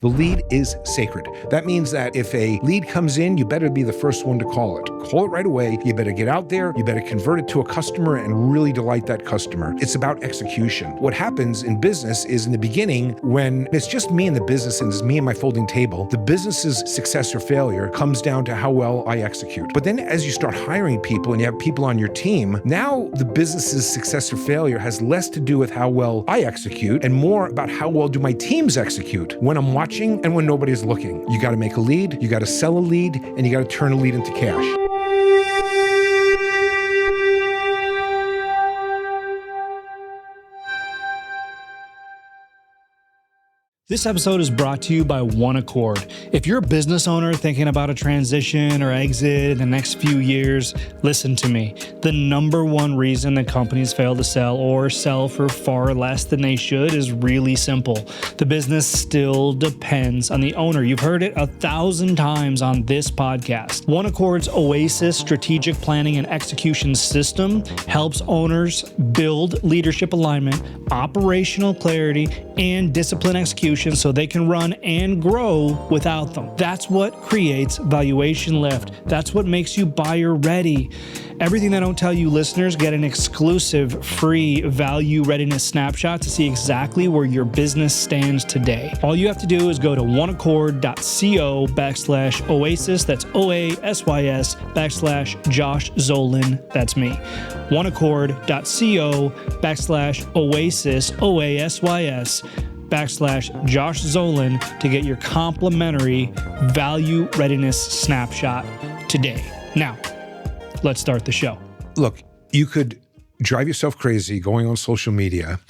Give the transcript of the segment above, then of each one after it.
The lead is sacred. That means that if a lead comes in, you better be the first one to call it. Call it right away. You better get out there. You better convert it to a customer and really delight that customer. It's about execution. What happens in business is in the beginning, when it's just me and the business and it's me and my folding table, the business's success or failure comes down to how well I execute. But then as you start hiring people and you have people on your team, now the business's success or failure has less to do with how well I execute and more about how well do my teams execute when I'm watching and when nobody's looking. You got to make a lead, you got to sell a lead, and you got to turn a lead into cash. This episode is brought to you by One Accord. If you're a business owner thinking about a transition or exit in the next few years, listen to me. The number one reason that companies fail to sell or sell for far less than they should is really simple. The business still depends on the owner. You've heard it 1,000 times on this podcast. One Accord's Oasis strategic planning and execution system helps owners build leadership alignment, operational clarity, and discipline execution so they can run and grow without them. That's what creates valuation lift. That's what makes you buyer ready. Everything I don't tell you listeners get an exclusive free value readiness snapshot to see exactly where your business stands today. All you have to do is go to oneaccord.co/oasis. That's OASYS/Josh Zolin. That's me. oneaccord.co/oasis, OASYS/Josh Zolin to get your complimentary value readiness snapshot today. Now, let's start the show. Look, you could drive yourself crazy going on social media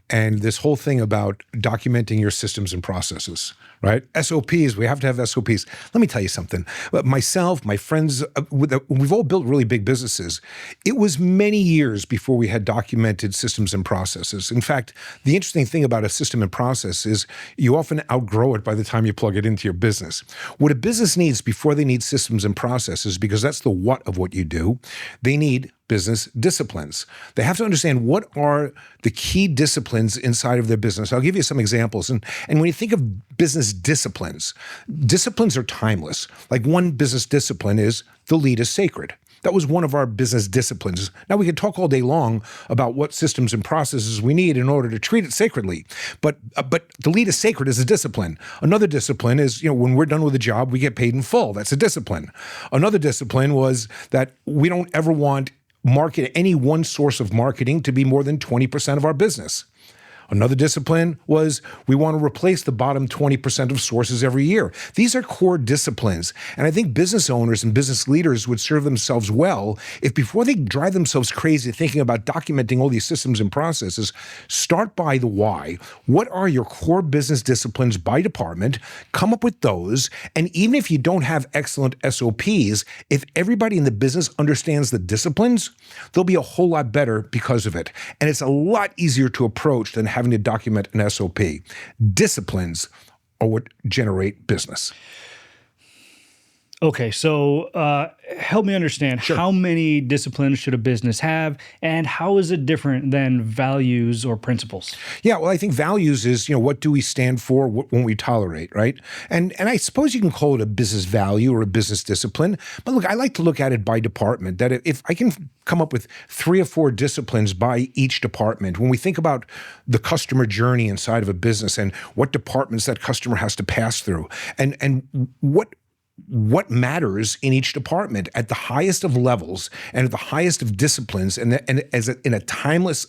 and this whole thing about documenting your systems and processes, right? SOPs, we have to have SOPs. Let me tell you something. Myself, my friends, we've all built really big businesses. It was many years before we had documented systems and processes. In fact, the interesting thing about a system and process is you often outgrow it by the time you plug it into your business. What a business needs before they need systems and processes, because that's the what of what you do, they need business disciplines. They have to understand what are the key disciplines inside of their business. I'll give you some examples. And when you think of business disciplines are timeless. Like one business discipline is the lead is sacred. That was one of our business disciplines. Now, we could talk all day long about what systems and processes we need in order to treat it sacredly. But the lead is sacred as a discipline. Another discipline is, when we're done with a job, we get paid in full. That's a discipline. Another discipline was that we don't ever want any one source of marketing to be more than 20% of our business. Another discipline was we want to replace the bottom 20% of sources every year. These are core disciplines. And I think business owners and business leaders would serve themselves well if before they drive themselves crazy thinking about documenting all these systems and processes, start by the why. What are your core business disciplines by department? Come up with those. And even if you don't have excellent SOPs, if everybody in the business understands the disciplines, they'll be a whole lot better because of it. And it's a lot easier to approach than having to document an SOP. Disciplines are what generate business. Okay, so help me understand, Sure. How many disciplines should a business have, and how is it different than values or principles? Yeah, well, I think values is, what do we stand for, what won't we tolerate, right? And I suppose you can call it a business value or a business discipline. But look, I like to look at it by department, that if I can come up with 3 or 4 disciplines by each department, when we think about the customer journey inside of a business and what departments that customer has to pass through and what matters in each department at the highest of levels and at the highest of disciplines and in a timeless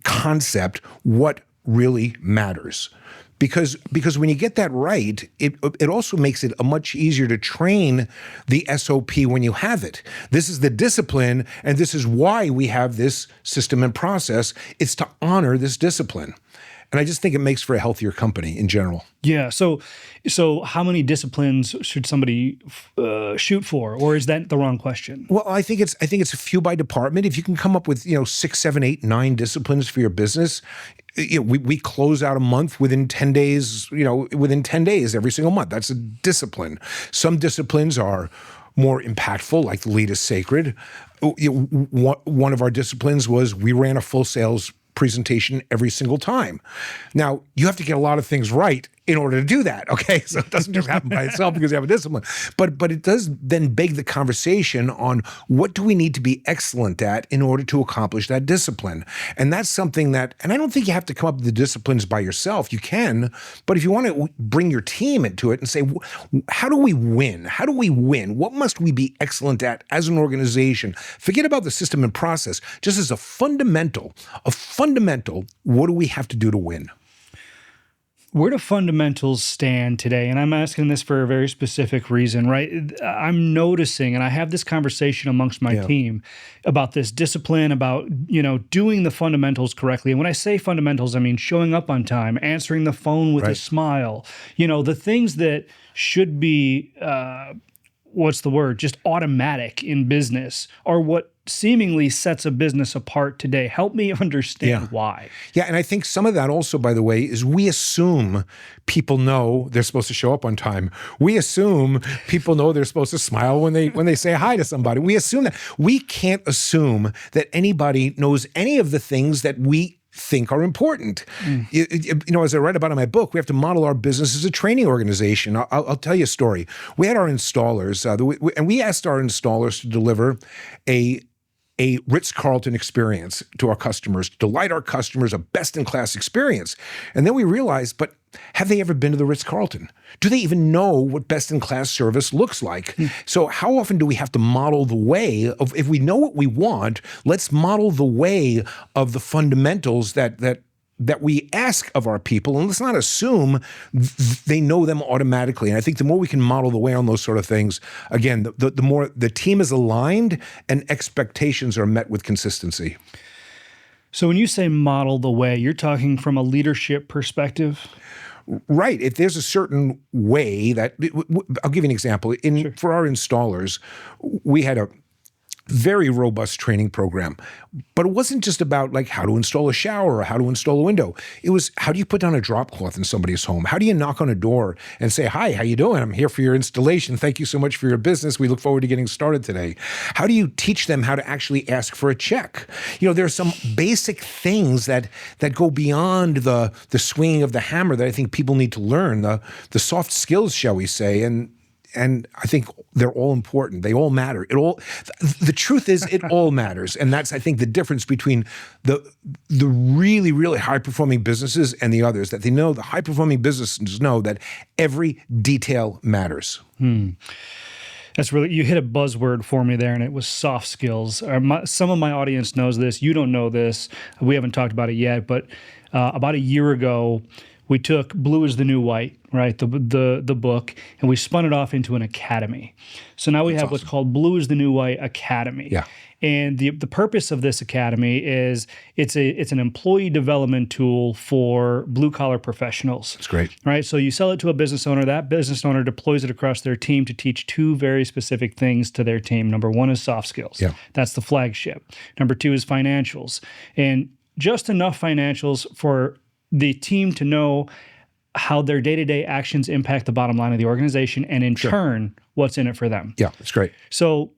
concept, what really matters. Because when you get that right, it also makes it much easier to train the SOP when you have it. This is the discipline, and this is why we have this system and process. It's to honor this discipline. And I just think it makes for a healthier company in general. Yeah. So how many disciplines should somebody shoot for, or is that the wrong question? Well, I think it's a few by department. If you can come up with 6, 7, 8, 9 disciplines for your business, we close out a month within 10 days. Within 10 days every single month. That's a discipline. Some disciplines are more impactful, like the lead is sacred. One of our disciplines was we ran a full sales presentation every single time. Now, you have to get a lot of things right in order to do that. Okay. So it doesn't just happen by itself because you have a discipline, but it does then beg the conversation on what do we need to be excellent at in order to accomplish that discipline. And that's something that, and I don't think you have to come up with the disciplines by yourself. You can, but if you want to bring your team into it and say, how do we win? How do we win? What must we be excellent at as an organization? Forget about the system and process. Just as a fundamental, what do we have to do to win? Where do fundamentals stand today? And I'm asking this for a very specific reason, right? I'm noticing, and I have this conversation amongst my team about this discipline, about, doing the fundamentals correctly. And when I say fundamentals, I mean showing up on time, answering the phone with a smile, the things that should be, just automatic in business are what seemingly sets a business apart today. Help me understand why. Yeah, and I think some of that also, by the way, is we assume people know they're supposed to show up on time. We assume people know they're supposed to smile when they say hi to somebody. We assume that. We can't assume that anybody knows any of the things that we think are important. As I write about in my book, we have to model our business as a training organization. I'll tell you a story. We had our installers, and we asked our installers to deliver a Ritz-Carlton experience to our customers, delight our customers, a best-in-class experience. And then we realized, but have they ever been to the Ritz-Carlton? Do they even know what best-in-class service looks like? So how often do we have to model the way of, if we know what we want, let's model the way of the fundamentals that we ask of our people, and let's not assume they know them automatically. And I think the more we can model the way on those sort of things, again, the more the team is aligned and expectations are met with consistency. So when you say model the way, you're talking from a leadership perspective? Right. If there's a certain way that, I'll give you an example. For our installers, we had a very robust training program, but it wasn't just about like how to install a shower or how to install a window. It was, how do you put down a drop cloth in somebody's home? How do you knock on a door and say, hi, how you doing? I'm here for your installation. Thank you so much for your business. We look forward to getting started today. How do you teach them how to actually ask for a check? There are some basic things that go beyond the swinging of the hammer that I think people need to learn, the soft skills, shall we say, and I think they're all important. They all matter. The truth is, it all matters. And that's, I think, the difference between the really, really high-performing businesses and the others, that the high-performing businesses know that every detail matters. That's really, you hit a buzzword for me there, and it was soft skills. Some of my audience knows this. You don't know this. We haven't talked about it yet, but about a year ago, we took Blue is the New White, right, the book, and we spun it off into an academy. So now we have what's called Blue is the New White Academy. Yeah. And the purpose of this academy is it's an employee development tool for blue-collar professionals. That's great. Right? So you sell it to a business owner. That business owner deploys it across their team to teach two very specific things to their team. Number one is soft skills. Yeah. That's the flagship. Number two is financials. And just enough financials for the team to know how their day-to-day actions impact the bottom line of the organization, and in turn, what's in it for them. Yeah, that's great. So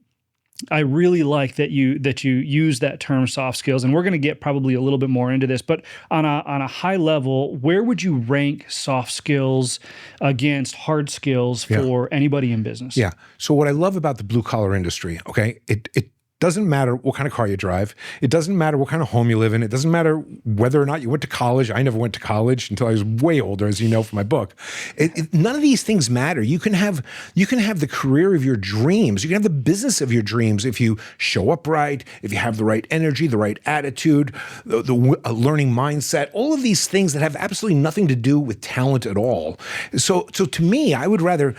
I really like that you use that term soft skills, and we're going to get probably a little bit more into this, but on a high level, where would you rank soft skills against hard skills for anybody in business? Yeah. So what I love about the blue-collar industry, okay, it doesn't matter what kind of car you drive. It doesn't matter what kind of home you live in. It doesn't matter whether or not you went to college. I never went to college until I was way older, as you know from my book. None of these things matter. You can have the career of your dreams. You can have the business of your dreams if you show up right, if you have the right energy, the right attitude, the learning mindset, all of these things that have absolutely nothing to do with talent at all. So to me, I would rather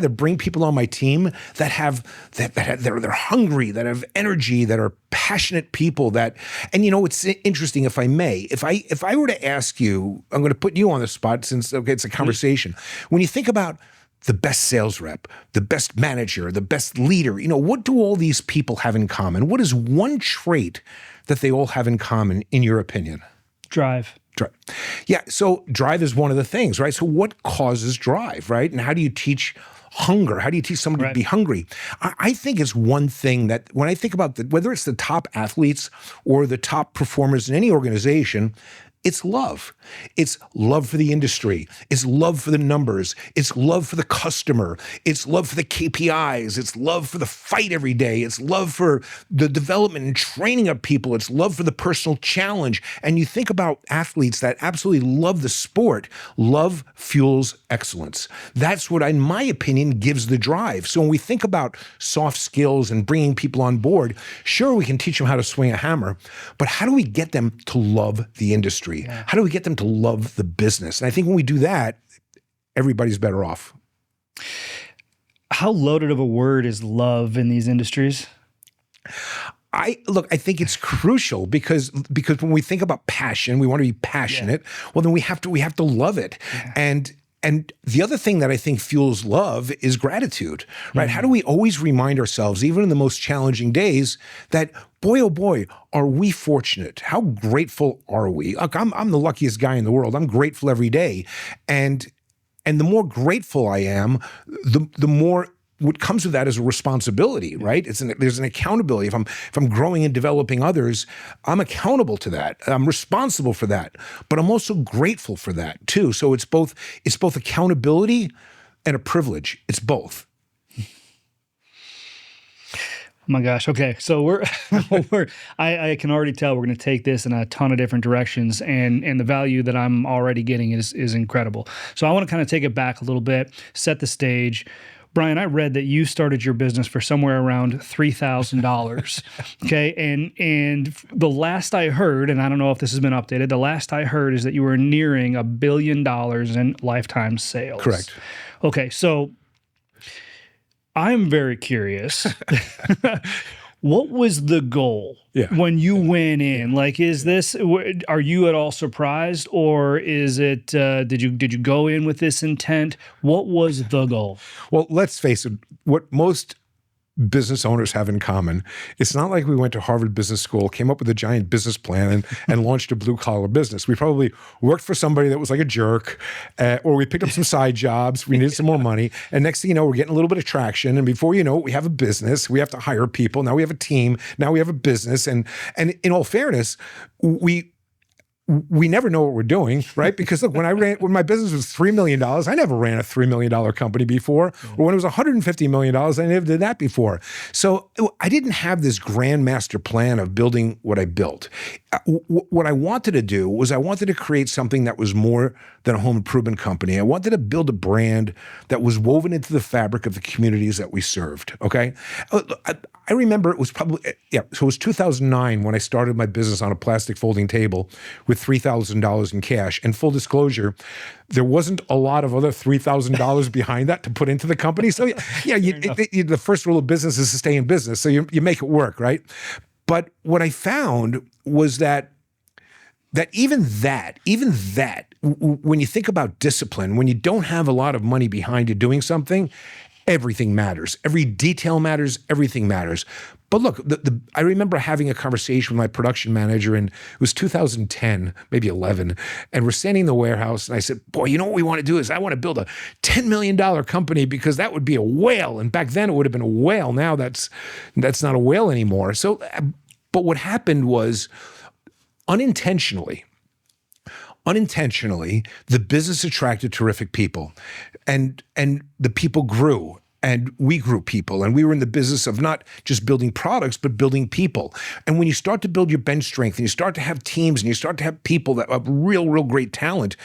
bring people on my team that they're hungry, that have energy, that are passionate people, and it's interesting, if I may, if I were to ask you, I'm going to put you on the spot since, it's a conversation. When you think about the best sales rep, the best manager, the best leader, what do all these people have in common? What is one trait that they all have in common, in your opinion? Drive. Yeah, so drive is one of the things, right? So what causes drive, right? And how do you teach hunger? How do you teach somebody to be hungry? I think it's one thing that when I think about whether it's the top athletes or the top performers in any organization, It's love. It's love for the industry. It's love for the numbers. It's love for the customer. It's love for the KPIs. It's love for the fight every day. It's love for the development and training of people. It's love for the personal challenge. And you think about athletes that absolutely love the sport. Love fuels excellence. That's what, in my opinion, gives the drive. So when we think about soft skills and bringing people on board, sure, we can teach them how to swing a hammer, but how do we get them to love the industry? Yeah. How do we get them to love the business? And I think when we do that, everybody's better off. How loaded of a word is love in these industries? I think it's crucial because when we think about passion, we want to be passionate. Yeah. Well, then we have to love it. Yeah. And the other thing that I think fuels love is gratitude, right? How do we always remind ourselves, even in the most challenging days, that boy, oh boy, are we fortunate? How grateful are we? Look, I'm the luckiest guy in the world. I'm grateful every day. And the more grateful I am, the more what comes with that is a responsibility, right? There's an accountability. If I'm growing and developing others, I'm accountable to that. I'm responsible for that, but I'm also grateful for that too. So it's both accountability and a privilege. It's both. Oh my gosh. Okay. So I can already tell we're going to take this in a ton of different directions, and the value that I'm already getting is incredible. So I want to kind of take it back a little bit, set the stage. Brian, I read that you started your business for somewhere around $3,000. Okay. And the last I heard, and I don't know if this has been updated, the last I heard is that you were nearing $1 billion in lifetime sales. Correct. Okay. So I'm very curious. What was the goal when you went in? Like, are you at all surprised, or is it, did you go in with this intent? What was the goal? Well, let's face it, what most business owners have in common, it's not like we went to Harvard Business School, came up with a giant business plan and launched a blue collar business. We probably worked for somebody that was like a jerk, or we picked up some side jobs. We needed some more money. And next thing you know, we're getting a little bit of traction. And before you know it, we have a business. We have to hire people. Now we have a team. Now we have a business. And in all fairness, we never know what we're doing, right? Because look, when my business was $3 million, I never ran a $3 million company before. Or when it was $150 million, I never did that before. So I didn't have this grand master plan of building what I built. What I wanted to do was I wanted to create something that was more than a home improvement company. I wanted to build a brand that was woven into the fabric of the communities that we served, okay? I remember it was so it was 2009 when I started my business on a plastic folding table with $3,000 in cash. And full disclosure, there wasn't a lot of other $3,000 behind that to put into the company. So the first rule of business is to stay in business. So you make it work, right? But what I found was that even that, when you think about discipline, when you don't have a lot of money behind you doing something, everything matters. Every detail matters. Everything matters. But look, I remember having a conversation with my production manager, and it was 2010, maybe 11, and we're standing in the warehouse, and I said, boy, you know what we want to do is I want to build a $10 million company because that would be a whale. And back then it would have been a whale. Now that's not a whale anymore. So, but what happened was unintentionally, the business attracted terrific people, and the people grew, and we grew people, and we were in the business of not just building products, but building people. And when you start to build your bench strength, and you start to have teams, and you start to have people that have real great talent,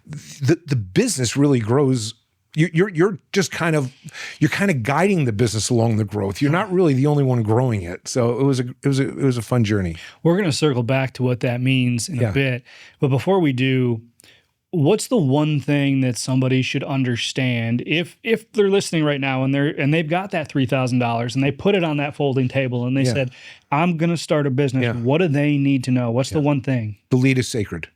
the business really grows. You're kind of guiding the business along the growth. You're not really the only one growing it. So it was a fun journey. We're going to circle back to what that means in a bit. But before we do, what's the one thing that somebody should understand if they're listening right now and they've got that $3,000 and they put it on that folding table and they said, I'm going to start a business. What do they need to know? What's the one thing? The lead is sacred.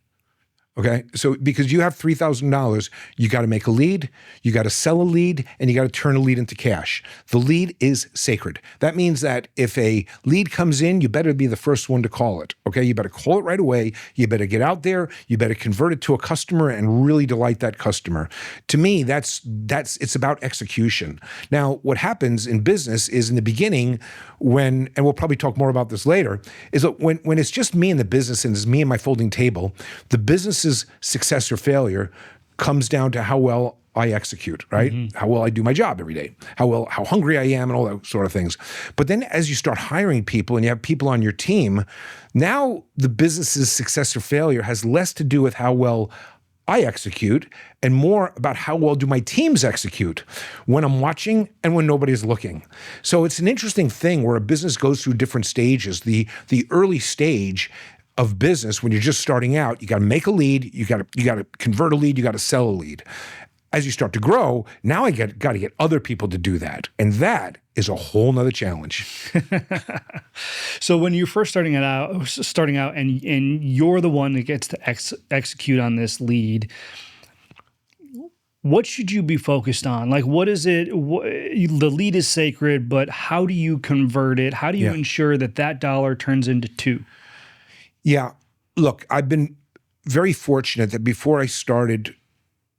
Okay. So because you have $3,000, you got to make a lead, you got to sell a lead, and you got to turn a lead into cash. The lead is sacred. That means that if a lead comes in, you better be the first one to call it. Okay. You better call it right away. You better get out there. You better convert it to a customer and really delight that customer. To me, it's about execution. Now, what happens in business is in the beginning and we'll probably talk more about this later, is that when it's just me in the business and it's me and my folding table, the business's success or failure comes down to how well I execute, right? Mm-hmm. How well I do my job every day, how hungry I am, and all that sort of things. But then as you start hiring people and you have people on your team, now the business's success or failure has less to do with how well I execute and more about how well do my teams execute when I'm watching and when nobody's looking. So it's an interesting thing where a business goes through different stages. The early stage of business, when you're just starting out, you got to make a lead, you got to convert a lead, you got to sell a lead. As you start to grow, now I got to get other people to do that, and that is a whole nother challenge. So when you're first starting out, and you're the one that gets to execute on this lead, what should you be focused on? Like, what is it? The lead is sacred, but how do you convert it? How do you ensure that dollar turns into two? Yeah. Look, I've been very fortunate that before I started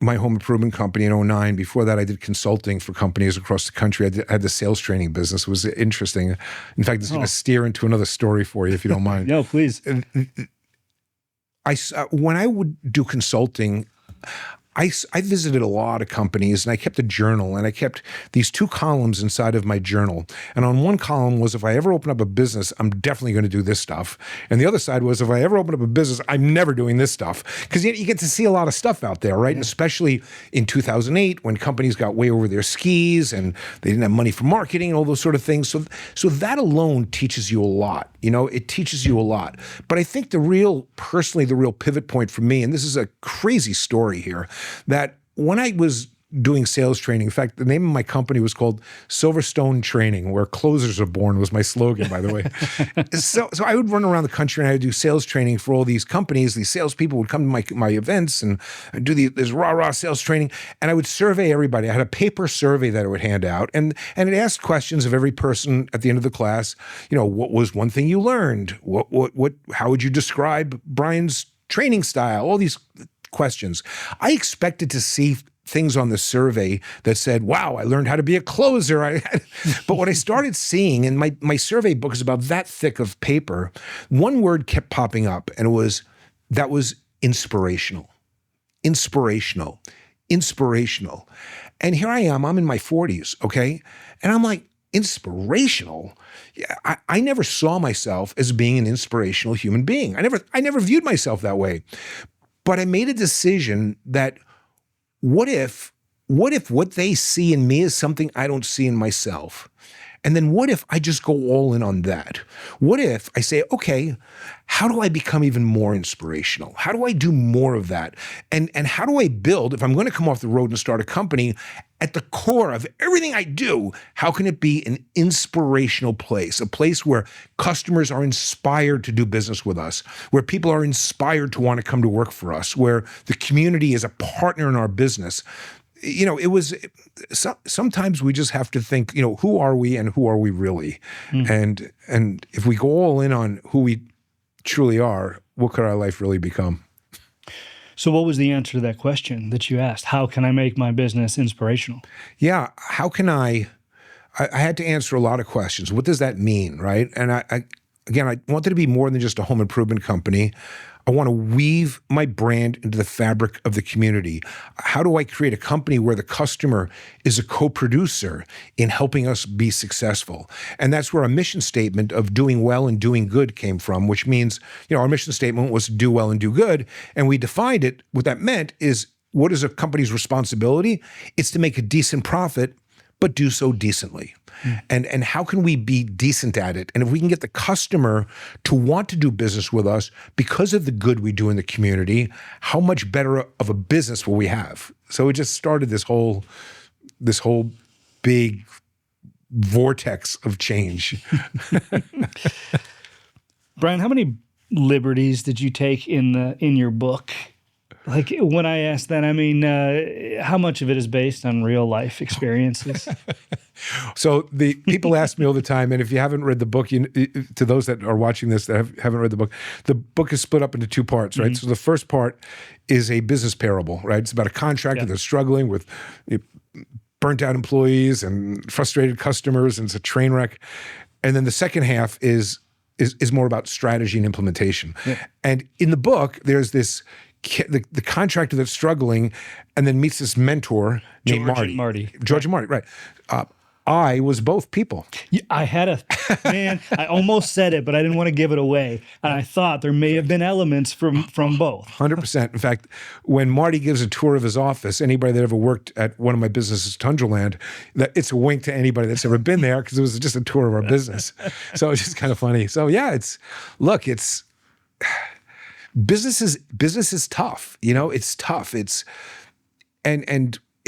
my home improvement company in 2009, before that I did consulting for companies across the country. I had the sales training business. It was interesting. In fact, it's going to steer into another story for you if you don't mind. No, please. When I would do consulting, I visited a lot of companies and I kept a journal, and I kept these two columns inside of my journal. And on one column was, if I ever open up a business, I'm definitely going to do this stuff. And the other side was, if I ever open up a business, I'm never doing this stuff. Because you get to see a lot of stuff out there, right? Yeah. And especially in 2008 when companies got way over their skis and they didn't have money for marketing and all those sort of things. So that alone teaches you a lot. It teaches you a lot. But I think the real pivot point for me, and this is a crazy story here, that when I was doing sales training, in fact, the name of my company was called Silverstone Training, where closers are born was my slogan, by the way. So I would run around the country and I would do sales training for all these companies. These salespeople would come to my events and I'd do this rah-rah sales training, and I would survey everybody. I had a paper survey that I would hand out, and it asked questions of every person at the end of the class. What was one thing you learned? How would you describe Brian's training style? All these questions. I expected to see things on the survey that said, wow, I learned how to be a closer. But what I started seeing, and my survey book is about that thick of paper, one word kept popping up, and that was inspirational. Inspirational. Inspirational. And here I am, I'm in my 40s, okay? And I'm like, inspirational? Yeah, I never saw myself as being an inspirational human being. I never viewed myself that way. But I made a decision that what if what they see in me is something I don't see in myself? And then what if I just go all in on that? What if I say, okay, how do I become even more inspirational? How do I do more of that? And how do I build, if I'm going to come off the road and start a company, at the core of everything I do, how can it be an inspirational place, a place where customers are inspired to do business with us, where people are inspired to want to come to work for us, where the community is a partner in our business? Sometimes we just have to think, who are we and who are we really? Mm. And if we go all in on who we truly are, what could our life really become? So what was the answer to that question that you asked? How can I make my business inspirational? Yeah. How can I had to answer a lot of questions. What does that mean, right? And I wanted to be more than just a home improvement company. I want to weave my brand into the fabric of the community. How do I create a company where the customer is a co-producer in helping us be successful? And that's where our mission statement of doing well and doing good came from, which means, our mission statement was to do well and do good. And we defined it. What that meant is, what is a company's responsibility? It's to make a decent profit, but do so decently. And how can we be decent at it? And if we can get the customer to want to do business with us because of the good we do in the community, how much better of a business will we have? So it just started this whole big vortex of change. Brian, how many liberties did you take in your book? Like when I ask that, I mean, how much of it is based on real life experiences? So the people ask me all the time, and if you haven't read the book, to those that are watching this that haven't read the book is split up into two parts, right? So the first part is a business parable, right? It's about a contractor that's struggling with burnt out employees and frustrated customers, and it's a train wreck. And then the second half is more about strategy and implementation. Yeah. And in the book, there's this the contractor that's struggling, and then meets this mentor named Marty. George and Marty, right? I was both people. Yeah, I almost said it, but I didn't want to give it away. And I thought there may have been elements from both. 100%. In fact, when Marty gives a tour of his office, anybody that ever worked at one of my businesses, Tundraland, it's a wink to anybody that's ever been there, because it was just a tour of our business. So it's just kind of funny. So yeah, business is tough. It's tough.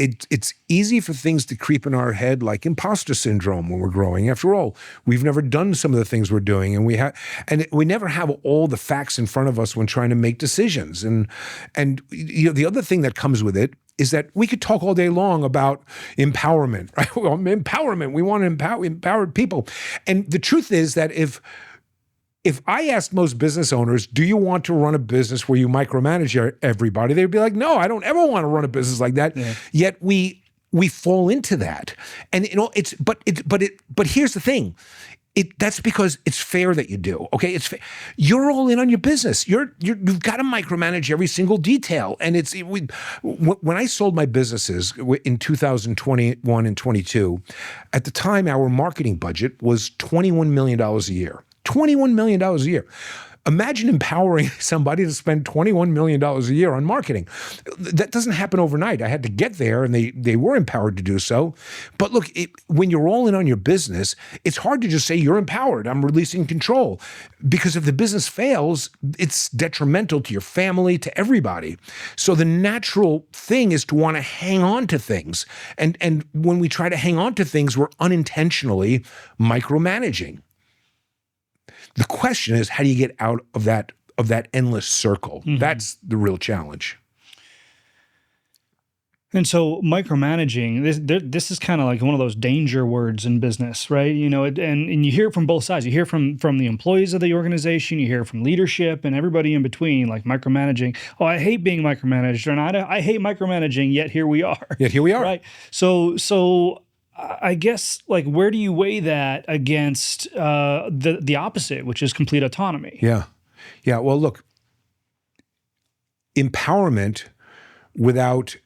It's easy for things to creep in our head, like imposter syndrome when we're growing. After all, we've never done some of the things we're doing, and we never have all the facts in front of us when trying to make decisions. And the other thing that comes with it is that we could talk all day long about empowerment, right? Well, empowerment. We want to empower empowered people. And the truth is that if I asked most business owners, do you want to run a business where you micromanage everybody? They'd be like, no, I don't ever want to run a business like that. Yeah. Yet we fall into that. And but here's the thing. That's because it's fair that you do. Okay, it's fair. You're all in on your business. You've got to micromanage every single detail. And when I sold my businesses in 2021 and 22, at the time our marketing budget was $21 million a year. $21 million a year. Imagine empowering somebody to spend $21 million a year on marketing. That doesn't happen overnight. I had to get there, and they were empowered to do so. But look, when you're all in on your business, it's hard to just say you're empowered. I'm releasing control. Because if the business fails, it's detrimental to your family, to everybody. So the natural thing is to want to hang on to things. And when we try to hang on to things, we're unintentionally micromanaging. The question is, how do you get out of that endless circle? Mm-hmm. That's the real challenge. And so micromanaging, this is kind of like one of those danger words in business, right? And you hear it from both sides. You hear from the employees of the organization, you hear from leadership and everybody in between, like micromanaging. Oh, I hate being micromanaged, or not. I hate micromanaging, yet here we are. Right? So I guess, like, where do you weigh that against the opposite, which is complete autonomy? Yeah. Well, look, empowerment without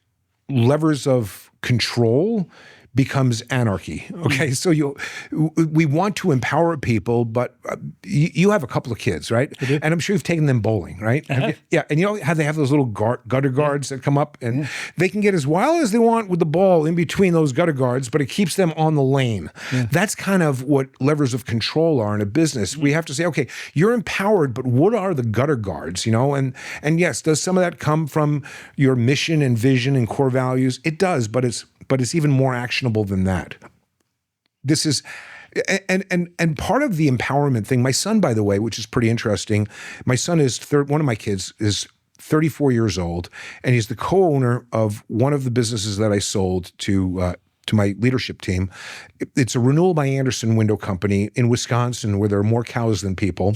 levers of control becomes anarchy. Okay, so we want to empower people, but you have a couple of kids, right? And I'm sure you've taken them bowling, right? Yeah, and you know how they have those little gutter guards that come up, and they can get as wild as they want with the ball in between those gutter guards, but it keeps them on the lane. That's kind of what levers of control are in a business. We have to say, okay, you're empowered, but what are the gutter guards? And yes, does some of that come from your mission and vision and core values? It does, but it's even more actionable than that. This is, and part of the empowerment thing, my son, by the way, which is pretty interesting, my son is, one of my kids is 34 years old, and he's the co-owner of one of the businesses that I sold to my leadership team. It's a Renewal by Andersen window company in Wisconsin, where there are more cows than people.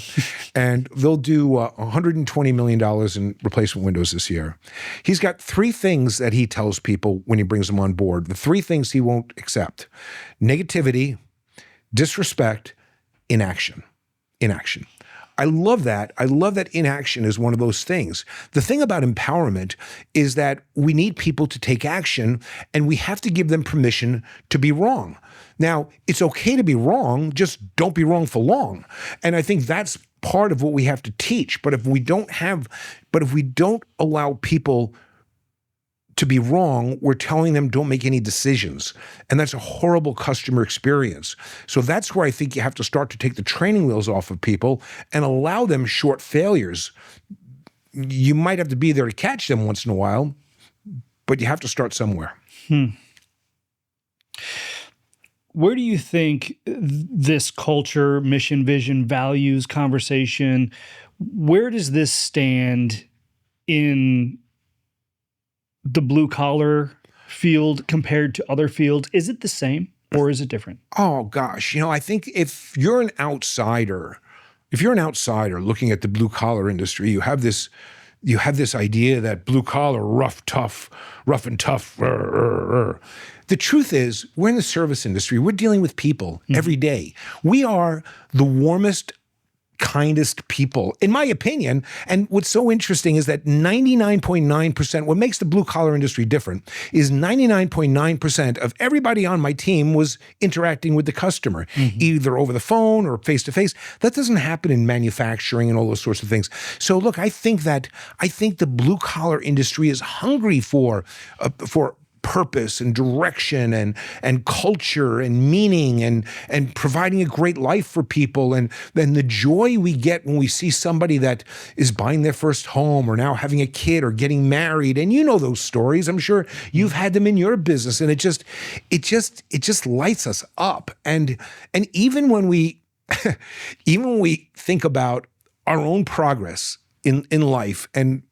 And they'll do $120 million in replacement windows this year. He's got three things that he tells people when he brings them on board. The three things he won't accept: negativity, disrespect, inaction. I love that. I love that inaction is one of those things. The thing about empowerment is that we need people to take action, and we have to give them permission to be wrong. Now, it's okay to be wrong, just don't be wrong for long. And I think that's part of what we have to teach. But if we don't allow people to be wrong, we're telling them don't make any decisions. And that's a horrible customer experience. So that's where I think you have to start to take the training wheels off of people and allow them short failures. You might have to be there to catch them once in a while, but you have to start somewhere. Where do you think this culture, mission, vision, values conversation, where does this stand in the blue collar field compared to other fields? Is it the same or is it different? Oh gosh, I think if you're an outsider looking at the blue collar industry, you have this idea that blue collar, rough and tough. The truth is, we're in the service industry. We're dealing with people every day. We are the warmest, kindest people, in my opinion. And what's so interesting is that 99.9%, what makes the blue collar industry different is 99.9% of everybody on my team was interacting with the customer, either over the phone or face to face. That doesn't happen in manufacturing and all those sorts of things. So look, I think the blue collar industry is hungry for purpose and direction and culture and meaning and providing a great life for people. And then the joy we get when we see somebody that is buying their first home or now having a kid or getting married. And you know those stories. I'm sure you've had them in your business, and it just lights us up. And even when we think about our own progress in life, and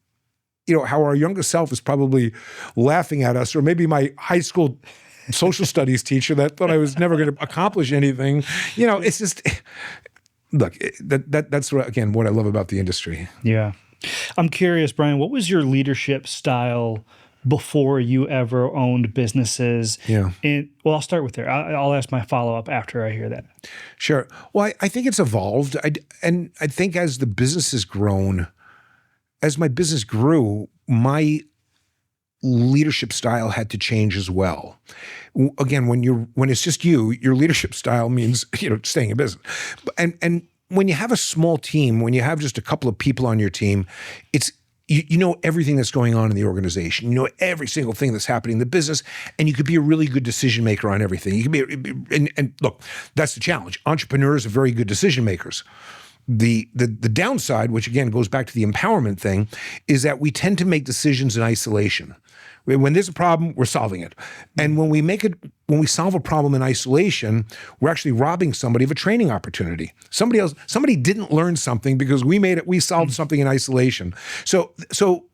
how our younger self is probably laughing at us, or maybe my high school social studies teacher that thought I was never going to accomplish anything. It's just, look, that's what I love about the industry. Yeah. I'm curious, Brian, what was your leadership style before you ever owned businesses? Yeah. I'll start with there. I'll ask my follow-up after I hear that. Sure. Well, I think it's evolved. And I think as the business has grown, as my business grew, my leadership style had to change as well. Again, when it's just your leadership style means staying in business. And when you have a small team, when you have just a couple of people on your team, it's you know everything that's going on in the organization. You know every single thing that's happening in the business, and you could be a really good decision maker on everything. You can be, and look, that's the challenge. Entrepreneurs are very good decision makers. The downside, which again goes back to the empowerment thing, is that we tend to make decisions in isolation. When there's a problem, we're solving it. And when we solve a problem in isolation, we're actually robbing somebody of a training opportunity. Somebody didn't learn something because we solved something in isolation. So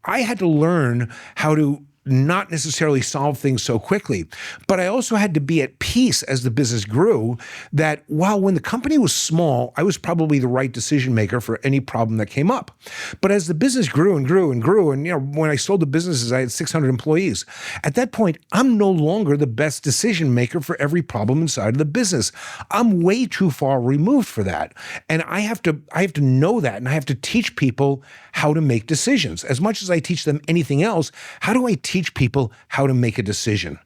I had to learn how to not necessarily solve things so quickly. But I also had to be at peace as the business grew, that while when the company was small, I was probably the right decision maker for any problem that came up. But as the business grew and grew and grew, and when I sold the businesses, I had 600 employees. At that point, I'm no longer the best decision maker for every problem inside of the business. I'm way too far removed for that. And I have to know that, and I have to teach people how to make decisions. As much as I teach them anything else, how do I teach people how to make a decision?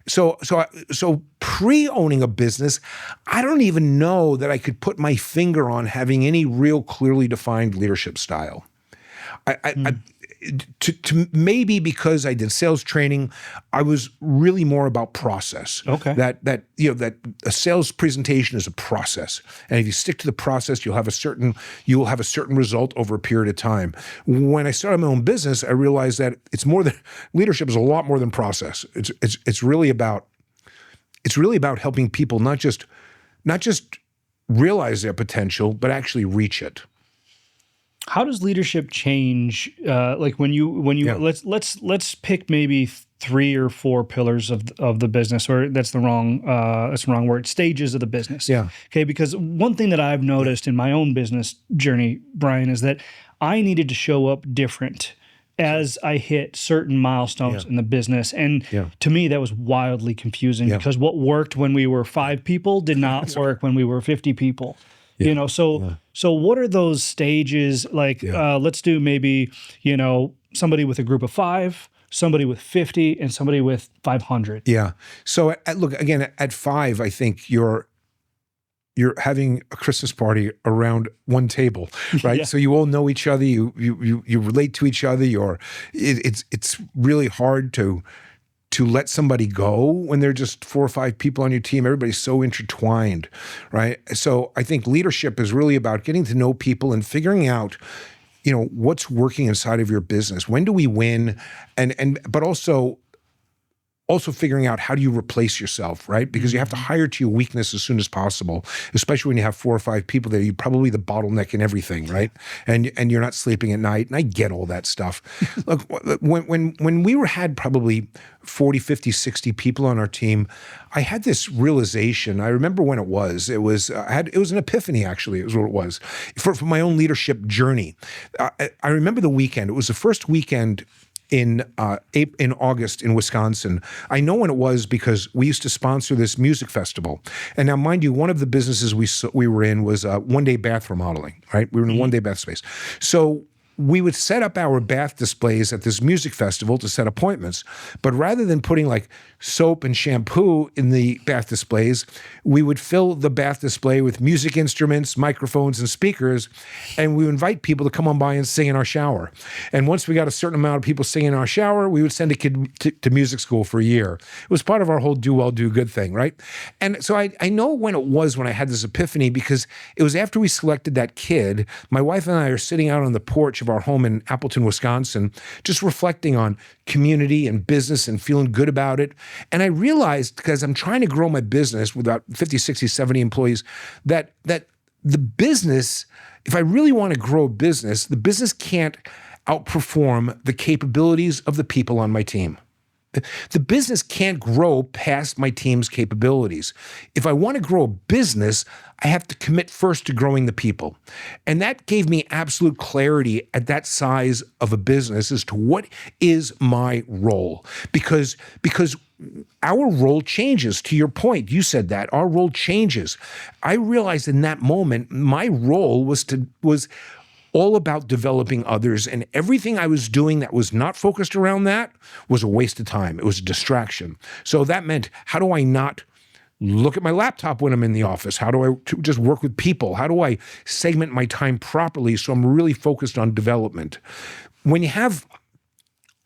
So pre-owning a business, I don't even know that I could put my finger on having any real clearly defined leadership style. To maybe because I did sales training, I was really more about process. Okay. That a sales presentation is a process, and if you stick to the process, you will have a certain result over a period of time. When I started my own business, I realized that leadership is a lot more than process. It's really about helping people not just realize their potential, but actually reach it. How does leadership change? Like when you let's pick maybe 3 or 4 pillars of the business, or that's the wrong word, stages of the business. Yeah. Okay. Because one thing that I've noticed in my own business journey, Brian, is that I needed to show up different as I hit certain milestones in the business. And to me, that was wildly confusing because what worked when we were 5 people did not work when we were 50 people. Yeah. So what are those stages? Like, let's do maybe, somebody with a group of 5, somebody with 50, and somebody with 500. Yeah. So look, again, at 5, I think you're having a Christmas party around one table, right? Yeah. So you all know each other. You relate to each other. It's really hard to let somebody go when there are just 4 or 5 people on your team. Everybody's so intertwined, right? So I think leadership is really about getting to know people and figuring out, what's working inside of your business. When do we win? But also also figuring out how do you replace yourself, right? Because you have to hire to your weakness as soon as possible, especially when you have 4 or 5 people there. You're probably the bottleneck in everything, right? And you're not sleeping at night. And I get all that stuff. Look, when we had probably 40, 50, 60 people on our team, I had this realization. I remember when it was. It was an epiphany, actually. It was what it was for my own leadership journey. I remember the weekend. It was the first weekend in August in Wisconsin. I know when it was because we used to sponsor this music festival. And now, mind you, one of the businesses we were in was one-day bath remodeling, right? We were in a one-day bath space. So we would set up our bath displays at this music festival to set appointments. But rather than putting like soap and shampoo in the bath displays, we would fill the bath display with music instruments, microphones, and speakers, and we would invite people to come on by and sing in our shower. And once we got a certain amount of people singing in our shower, we would send a kid to music school for a year. It was part of our whole do well, do good thing, right? And so I know when it was when I had this epiphany, because it was after we selected that kid. My wife and I are sitting out on the porch of our home in Appleton, Wisconsin, just reflecting on community and business and feeling good about it. And I realized, because I'm trying to grow my business with about 50, 60, 70 employees, that the business, if I really want to grow a business, the business can't outperform the capabilities of the people on my team. The business can't grow past my team's capabilities. If I want to grow a business, I have to commit first to growing the people. And that gave me absolute clarity at that size of a business as to what is my role. Because our role changes. To your point, you said that our role changes. I realized in that moment, my role was all about developing others, and everything I was doing that was not focused around that was a waste of time. It was a distraction. So that meant, how do I not look at my laptop when I'm in the office? How do I just work with people? How do I segment my time properly so I'm really focused on development? When you have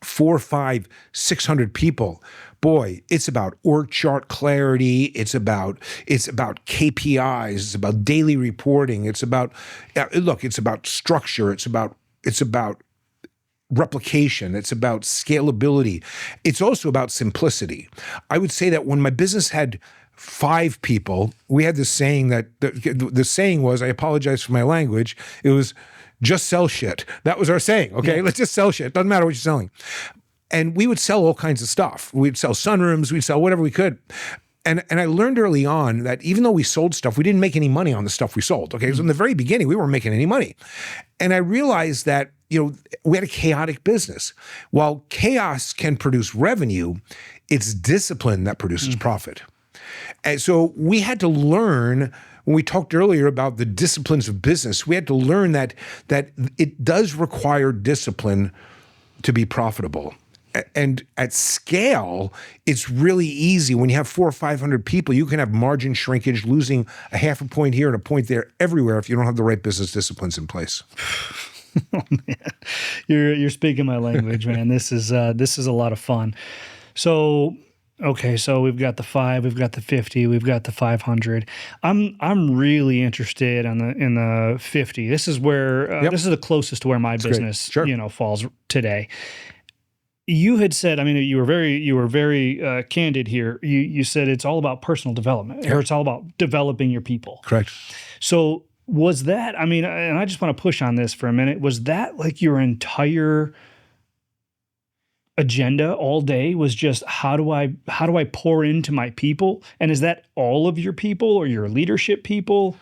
4, 5, 600 people, boy, it's about org chart clarity. It's about KPIs. It's about daily reporting. It's about it's about structure. It's about replication. It's about scalability. It's also about simplicity. I would say that when my business had 5 people, we had this saying that the saying was, I apologize for my language, it was, just sell shit. That was our saying, okay? Yeah. Let's just sell shit. Doesn't matter what you're selling. And we would sell all kinds of stuff. We'd sell sunrooms. We'd sell whatever we could. And I learned early on that even though we sold stuff, we didn't make any money on the stuff we sold, okay? So in the very beginning, we weren't making any money. And I realized that, we had a chaotic business. While chaos can produce revenue, it's discipline that produces profit. And so we had to learn, when we talked earlier about the disciplines of business, we had to learn that it does require discipline to be profitable. And at scale, it's really easy. When you have 400 or 500 people, you can have margin shrinkage, losing a half a point here and a point there everywhere if you don't have the right business disciplines in place. Oh, man. You're speaking my language, man. This is a lot of fun. So, okay, so we've got the 5, we've got the 50, we've got the 500. I'm really interested in the 50. This is where this is the closest to where my business falls today. You had said, I mean, you were very candid here. You said it's all about personal development, or it's all about developing your people. Correct. So was that? I mean, and I just want to push on this for a minute. Was that like your entire agenda all day? Was just how do I pour into my people? And is that all of your people or your leadership people?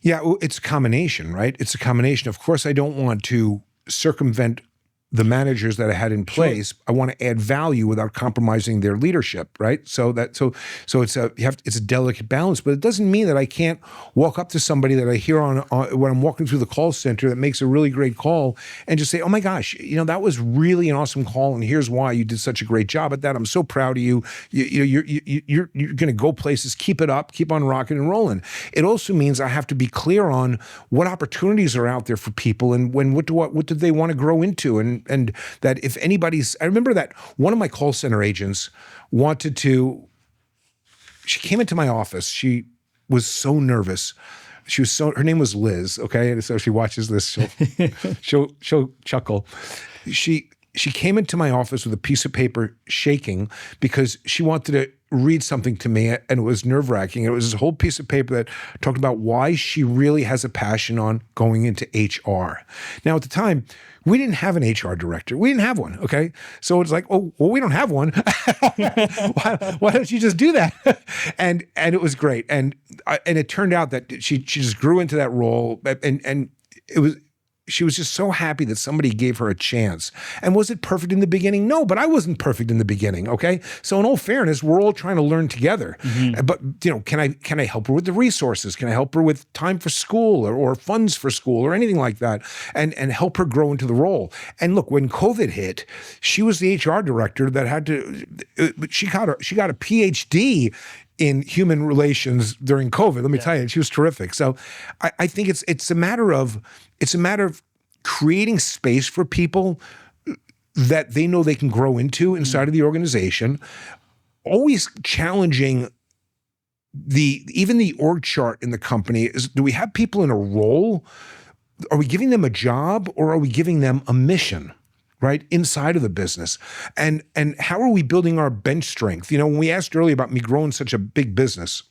Yeah, well, it's a combination, right? It's a combination. Of course, I don't want to circumvent the managers that I had in place. Sure. I want to add value without compromising their leadership, right? So it's a delicate balance, but it doesn't mean that I can't walk up to somebody that I hear on when I'm walking through the call center that makes a really great call and just say, "Oh my gosh, that was really an awesome call, and here's why you did such a great job at that. I'm so proud of you. You're going to go places. Keep it up. Keep on rocking and rolling." It also means I have to be clear on what opportunities are out there for people and what do they want to grow into, and that if anybody's, I remember that one of my call center agents she came into my office. She was so nervous. Her name was Liz, okay? And so if she watches this, she'll chuckle. She she came into my office with a piece of paper shaking because she wanted to read something to me, and it was nerve-wracking. It was this whole piece of paper that talked about why she really has a passion on going into HR. Now, at the time, we didn't have an HR director. We didn't have one, okay? So it's like, oh, well, we don't have one. why don't you just do that? And it was great. And it turned out that she just grew into that role, and she was just so happy that somebody gave her a chance. And was it perfect in the beginning? No, but I wasn't perfect in the beginning, okay? So in all fairness, we're all trying to learn together. But, can I help her with the resources? Can I help her with time for school or funds for school or anything like that, and help her grow into the role? And look, when COVID hit, she was the HR director that had to, she got a PhD in human relations during COVID. Let me tell you, she was terrific. So I think it's a matter of creating space for people that they know they can grow into inside of the organization, always challenging even the org chart in the company. Do we have people in a role? Are we giving them a job, or are we giving them a mission? Right, inside of the business, and how are we building our bench strength? When we asked earlier about me growing such a big business,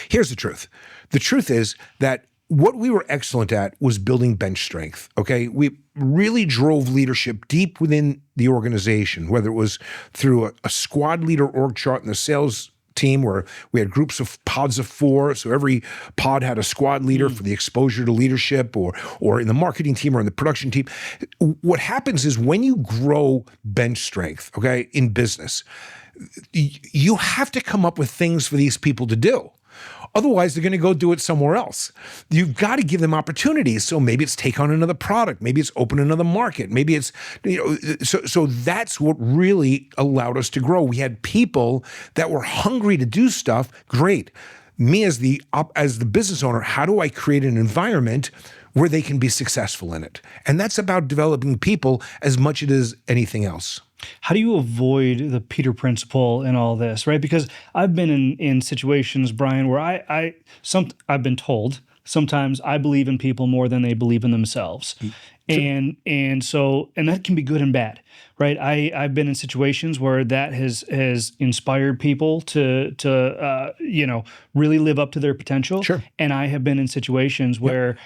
here's the truth. The truth is that what we were excellent at was building bench strength, okay? We really drove leadership deep within the organization, whether it was through a squad leader org chart in the sales team where we had groups of pods of 4. So every pod had a squad leader for the exposure to leadership, or in the marketing team or in the production team. What happens is when you grow bench strength, okay, in business, you have to come up with things for these people to do. Otherwise, they're going to go do it somewhere else. You've got to give them opportunities. So maybe it's take on another product. Maybe it's open another market. Maybe it's, so that's what really allowed us to grow. We had people that were hungry to do stuff. Great. Me as the business owner, how do I create an environment where they can be successful in it? And that's about developing people as much as it is anything else. How do you avoid the Peter principle in all this, right? Because I've been in situations, Brian, where I've been told sometimes I believe in people more than they believe in themselves. And that can be good and bad, right? I've been in situations where that has inspired people to really live up to their potential. Sure. And I have been in situations where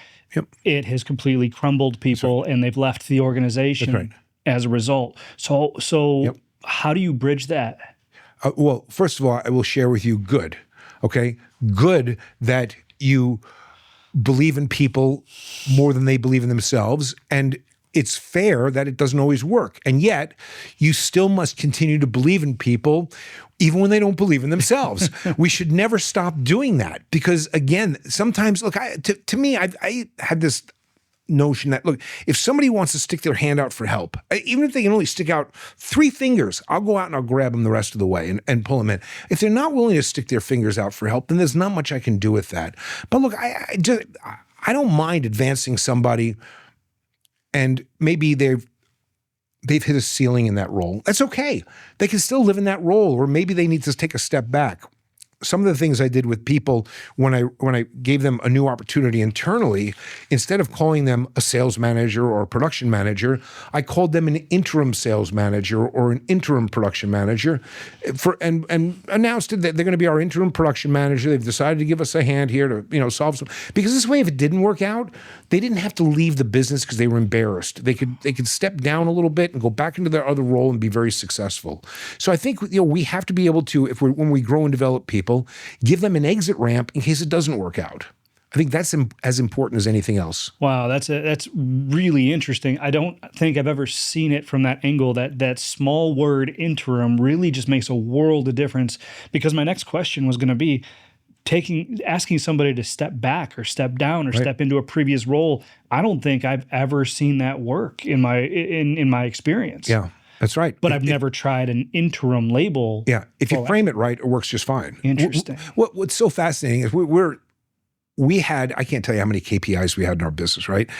it has completely crumbled people and they've left the organization as a result. So how do you bridge that? Well, first of all, I will share with you good, okay? Good that you believe in people more than they believe in themselves, and it's fair that it doesn't always work. And yet, you still must continue to believe in people even when they don't believe in themselves. We should never stop doing that because, again, sometimes, look, to me, I had this notion that, look, if somebody wants to stick their hand out for help, even if they can only stick out 3 fingers, I'll go out and I'll grab them the rest of the way and pull them in. If they're not willing to stick their fingers out for help, then there's not much I can do with that. But look, I don't mind advancing somebody and maybe they've hit a ceiling in that role. That's okay. They can still live in that role, or maybe they need to take a step back. Some of the things I did with people when I gave them a new opportunity internally, instead of calling them a sales manager or a production manager, I called them an interim sales manager or an interim production manager, and announced that they're going to be our interim production manager. They've decided to give us a hand here to solve some, because this way, if it didn't work out, they didn't have to leave the business because they were embarrassed. They could step down a little bit and go back into their other role and be very successful. So I think we have to be able to, when we grow and develop people, give them an exit ramp in case it doesn't work out. I think that's as important as anything else. Wow, that's really interesting. I don't think I've ever seen it from that angle. That small word interim really just makes a world of difference. Because my next question was going to be asking somebody to step back or step down or step into a previous role. I don't think I've ever seen that work in my experience. Yeah. That's right. But I've never tried an interim label. Yeah. If you frame it right, it works just fine. Interesting. What's so fascinating is we had, I can't tell you how many KPIs we had in our business, right?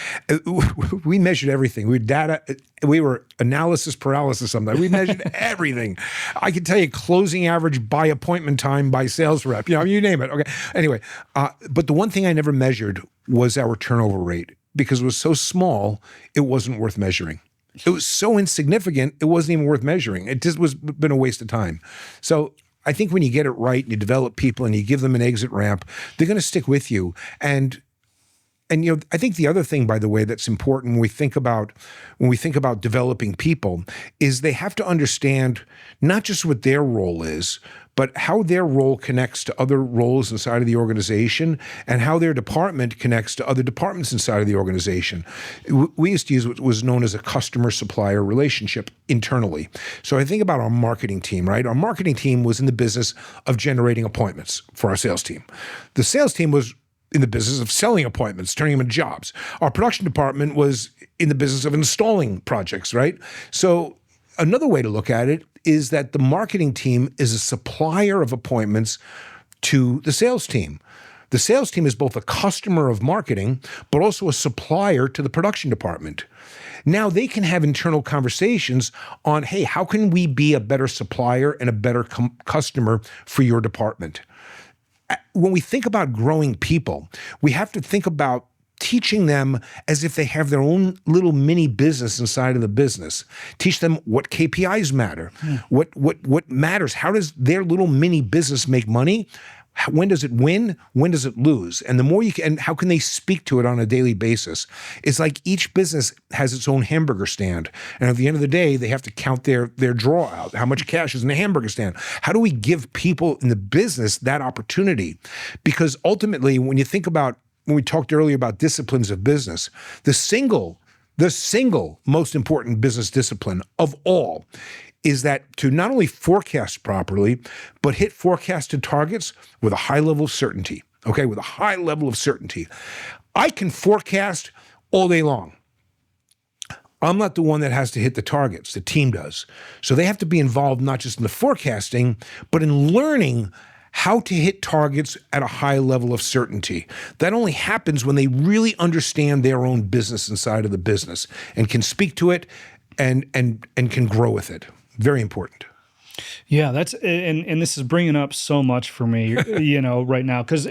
We measured everything. We were analysis paralysis sometimes. We measured everything. I can tell you closing average by appointment time by sales rep, you name it. Okay. Anyway, but the one thing I never measured was our turnover rate, because it was so small, it wasn't worth measuring. It was so insignificant, it wasn't even worth measuring. It just was been a waste of time. So I think when you get it right and you develop people and you give them an exit ramp, they're going to stick with you. And I think the other thing, by the way, that's important when we think about developing people is they have to understand not just what their role is, but how their role connects to other roles inside of the organization and how their department connects to other departments inside of the organization. We used to use what was known as a customer-supplier relationship internally. So I think about our marketing team, right? Our marketing team was in the business of generating appointments for our sales team. The sales team was in the business of selling appointments, turning them into jobs. Our production department was in the business of installing projects, right? So another way to look at it is that the marketing team is a supplier of appointments to the sales team. The sales team is both a customer of marketing, but also a supplier to the production department. Now they can have internal conversations on, hey, how can we be a better supplier and a better customer for your department? When we think about growing people, we have to think about teaching them as if they have their own little mini business inside of the business. Teach them what KPIs matter, what matters. How does their little mini business make money? When does it win? When does it lose? And the more you can, and how can they speak to it on a daily basis? It's like each business has its own hamburger stand. And at the end of the day, they have to count their draw out. How much cash is in the hamburger stand? How do we give people in the business that opportunity? Because ultimately, when we talked earlier about disciplines of business, the single most important business discipline of all is that to not only forecast properly, but hit forecasted targets with a high level of certainty, okay? With a high level of certainty. I can forecast all day long. I'm not the one that has to hit the targets, the team does. So they have to be involved not just in the forecasting, but in learning how to hit targets at a high level of certainty. That only happens when they really understand their own business inside of the business and can speak to it and can grow with it. Very important. Yeah, that's and this is bringing up so much for me, right now, because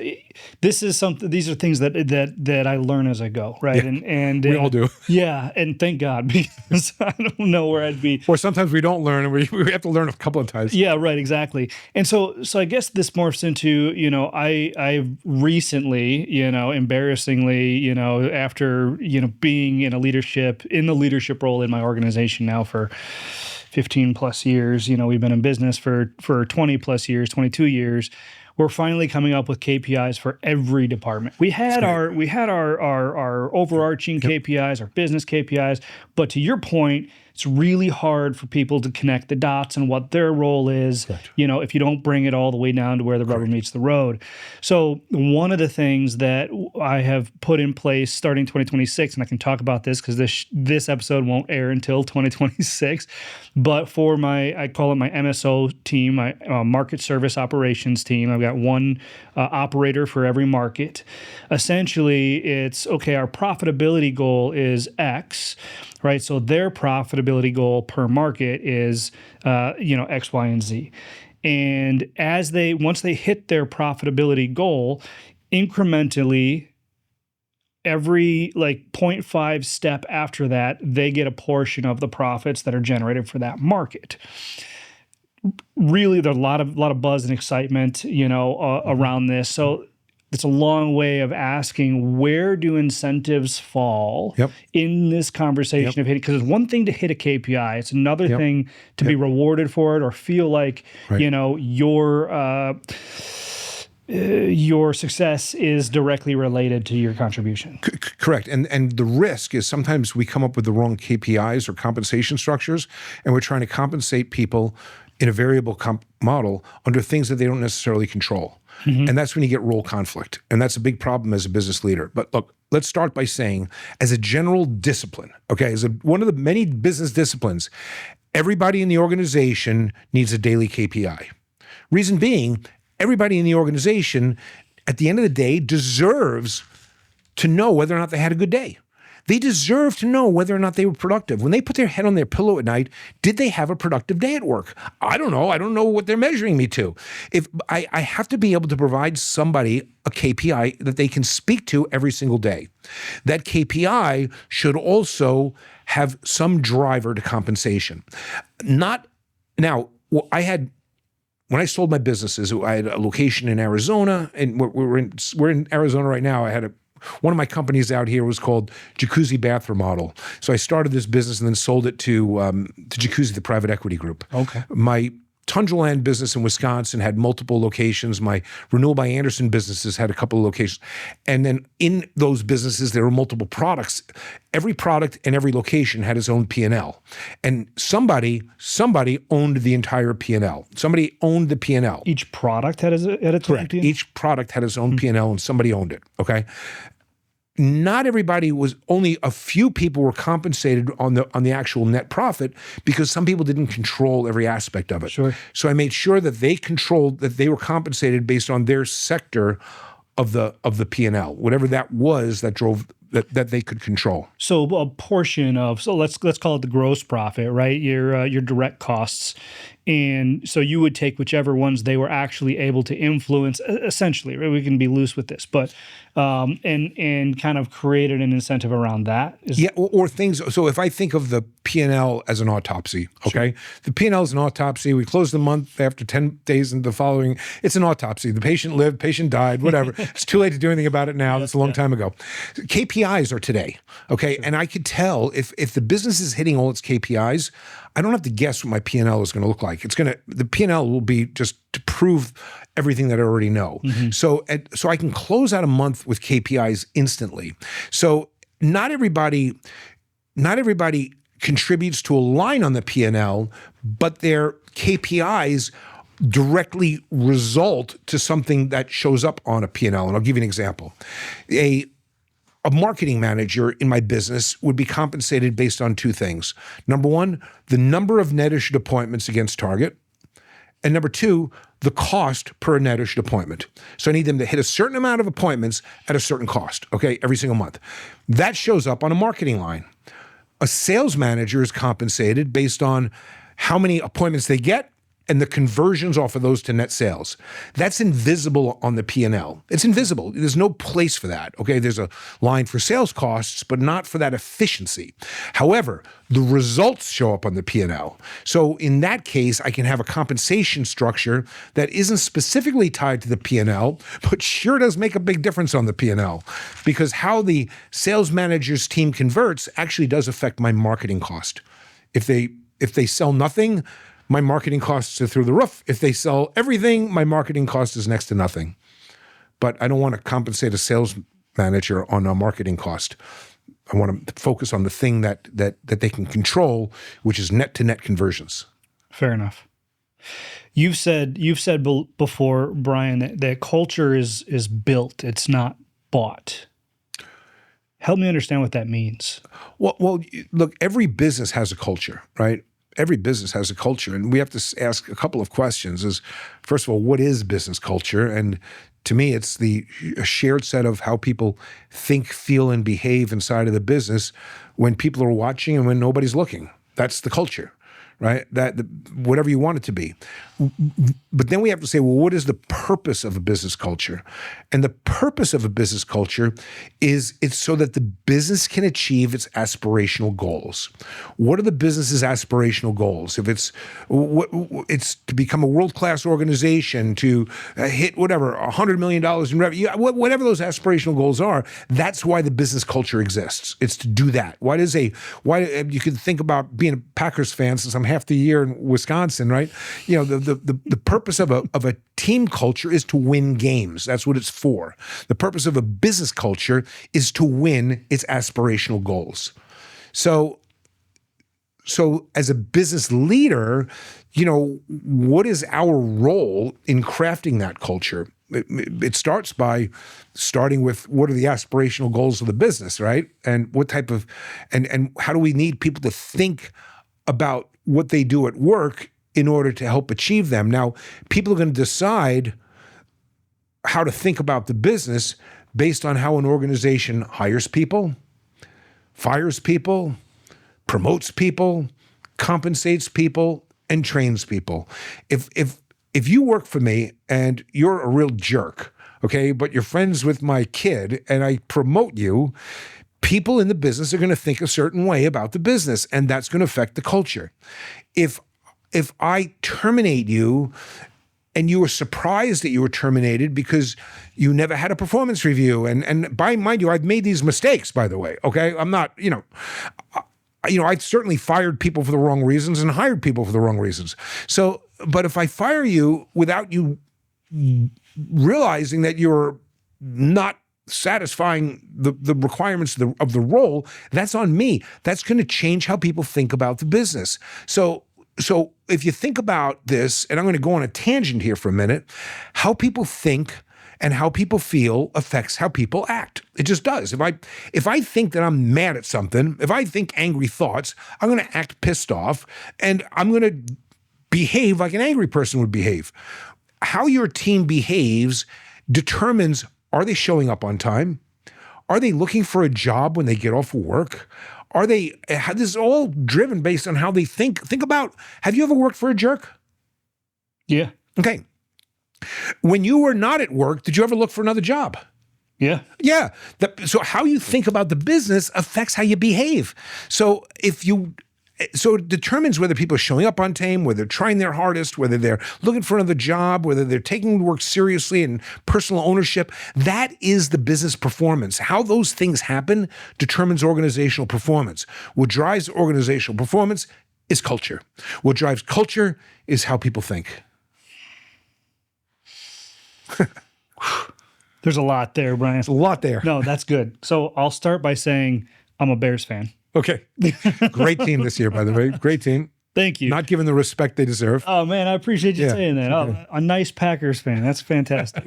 this is something. These are things that I learn as I go, right? Yeah, and we all do. Yeah, and thank God, because I don't know where I'd be. Or sometimes we don't learn, and we have to learn a couple of times. Yeah, right, exactly. And so I guess this morphs into, I recently, embarrassingly, after being in the leadership role in my organization now for 15 plus years, we've been in business for 20 plus years, 22 years. We're finally coming up with KPIs for every department. We had our overarching KPIs, our business KPIs, but to your point, it's really hard for people to connect the dots and what their role is, Correct. If you don't bring it all the way down to where the rubber meets the road. So one of the things that I have put in place starting 2026, and I can talk about this because this episode won't air until 2026, but for I call it my MSO team, my market service operations team. I've got one operator for every market. Essentially, it's, okay, our profitability goal is X, right? So their profitability goal per market is, X, Y, and Z. And once they hit their profitability goal, incrementally, every 0.5 step after that, they get a portion of the profits that are generated for that market. Really, there's a lot of buzz and excitement, around this. So it's a long way of asking, where do incentives fall in this conversation of hitting? Because it's one thing to hit a KPI. It's another thing to be rewarded for it or feel like, your success is directly related to your contribution. Correct. And the risk is sometimes we come up with the wrong KPIs or compensation structures, and we're trying to compensate people in a variable model under things that they don't necessarily control. Mm-hmm. And that's when you get role conflict. And that's a big problem as a business leader. But look, let's start by saying, as a general discipline, okay, one of the many business disciplines, everybody in the organization needs a daily KPI. Reason being, everybody in the organization, at the end of the day, deserves to know whether or not they had a good day. They deserve to know whether or not they were productive. When they put their head on their pillow at night, did they have a productive day at work? I don't know. I don't know what they're measuring me to. If I have to be able to provide somebody a KPI that they can speak to every single day. That KPI should also have some driver to compensation. Not now, when I sold my businesses, I had a location in Arizona, and we're in Arizona right now. I had one of my companies out here was called Jacuzzi Bath Remodel. So I started this business and then sold it to Jacuzzi, the private equity group. Okay. My Tundra Land business in Wisconsin had multiple locations. My Renewal by Anderson businesses had a couple of locations. And then in those businesses, there were multiple products. Every product and every location had its own P&L. And somebody owned the entire P&L. Somebody owned the P&L. Each product had its own P&L? Each product had its own P&L and somebody owned it, okay? Not everybody only a few people were compensated on the actual net profit because some people didn't control every aspect of it. Sure. So I made sure that they were compensated based on their sector of the P&L, whatever that was that drove that they could control. So a portion of, let's call it the gross profit, right? Your direct costs. And so you would take whichever ones they were actually able to influence, essentially, right? We can be loose with this, but and kind of created an incentive around that. Or things. So if I think of the P&L as an autopsy, okay? Sure. The P&L is an autopsy. We close the month after 10 days and the following. It's an autopsy. The patient lived, patient died, whatever. It's too late to do anything about it now. That's a long time ago. KPIs are today, okay? Sure. And I could tell if the business is hitting all its KPIs, I don't have to guess what my P&L is going to look like. The P&L will be just to prove everything that I already know. Mm-hmm. So I can close out a month with KPIs instantly. So not everybody contributes to a line on the P&L, but their KPIs directly result to something that shows up on a P&L. And I'll give you an example. A marketing manager in my business would be compensated based on two things. Number one, the number of net issued appointments against target. And number two, the cost per net issued appointment. So I need them to hit a certain amount of appointments at a certain cost, okay, every single month. That shows up on a marketing line. A sales manager is compensated based on how many appointments they get and the conversions off of those to net sales. That's invisible on the P&L. It's invisible. There's no place for that, okay? There's a line for sales costs, but not for that efficiency. However, the results show up on the P&L. So in that case, I can have a compensation structure that isn't specifically tied to the P&L, but sure does make a big difference on the P&L, because how the sales manager's team converts actually does affect my marketing cost. If they sell nothing, my marketing costs are through the roof. If they sell everything, my marketing cost is next to nothing. But I don't want to compensate a sales manager on a marketing cost. I want to focus on the thing that they can control, which is net-to-net conversions. Fair enough. You've said before, Brian, that culture is built. It's not bought. Help me understand what that means. Well, look, every business has a culture, right? Every business has a culture, and we have to ask a couple of questions. First of all, what is business culture? And to me, it's a shared set of how people think, feel, and behave inside of the business when people are watching and when nobody's looking. That's the culture, right? Whatever you want it to be. But then we have to say, well, what is the purpose of a business culture? And the purpose of a business culture is it's so that the business can achieve its aspirational goals. What are the business's aspirational goals? If it's to become a world-class organization, to hit whatever, $100 million in revenue, whatever those aspirational goals are, that's why the business culture exists. It's to do that. Why you could think about being a Packers fan since I'm half the year in Wisconsin, right? You know, the purpose of a team culture is to win games. That's what it's for. The purpose of a business culture is to win its aspirational goals. So as a business leader, you know, what is our role in crafting that culture? It starts by starting with what are the aspirational goals of the business, right? And what type of, and how do we need people to think about what they do at work in order to help achieve them? Now, people are going to decide how to think about the business based on how an organization hires people, fires people, promotes people, compensates people, and trains people. If you work for me and you're a real jerk, okay, but you're friends with my kid and I promote you, people in the business are going to think a certain way about the business, and that's going to affect the culture. If I terminate you and you were surprised that you were terminated because you never had a performance review, and mind you, I've made these mistakes, by the way, okay? I'm not, I've certainly fired people for the wrong reasons and hired people for the wrong reasons. So, but if I fire you without you realizing that you're not satisfying the requirements of the role, that's on me. That's going to change how people think about the business. So if you think about this, and I'm going to go on a tangent here for a minute, how people think and how people feel affects how people act. It just does. If I think that I'm mad at something, if I think angry thoughts, I'm going to act pissed off, and I'm going to behave like an angry person would behave. How your team behaves determines, are they showing up on time? Are they looking for a job when they get off of work? This is all driven based on how they think. Think about, have you ever worked for a jerk? Yeah. Okay. When you were not at work, did you ever look for another job? Yeah. Yeah. So how you think about the business affects how you behave. So it determines whether people are showing up on time, whether they're trying their hardest, whether they're looking for another job, whether they're taking work seriously and personal ownership. That is the business performance. How those things happen determines organizational performance. What drives organizational performance is culture. What drives culture is how people think. There's a lot there, Brian. There's a lot there. No, that's good. So I'll start by saying I'm a Bears fan. Okay. Great team this year, by the way. Great team. Thank you. Not given the respect they deserve. Oh, man, I appreciate you saying that. Okay. Oh, a nice Packers fan. That's fantastic.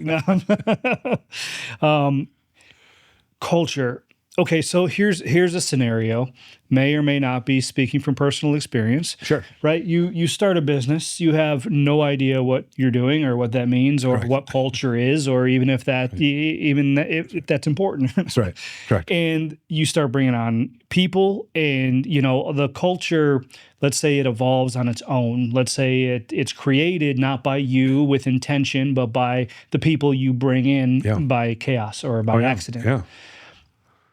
Culture. Okay, so here's a scenario. May or may not be speaking from personal experience. Sure. Right? You start a business. You have no idea what you're doing or what that means or what culture is, or even if if that's important. That's right. Correct. And you start bringing on people, and the culture. Let's say it evolves on its own. Let's say it's created not by you with intention, but by the people you bring in by chaos or by accident. Yeah.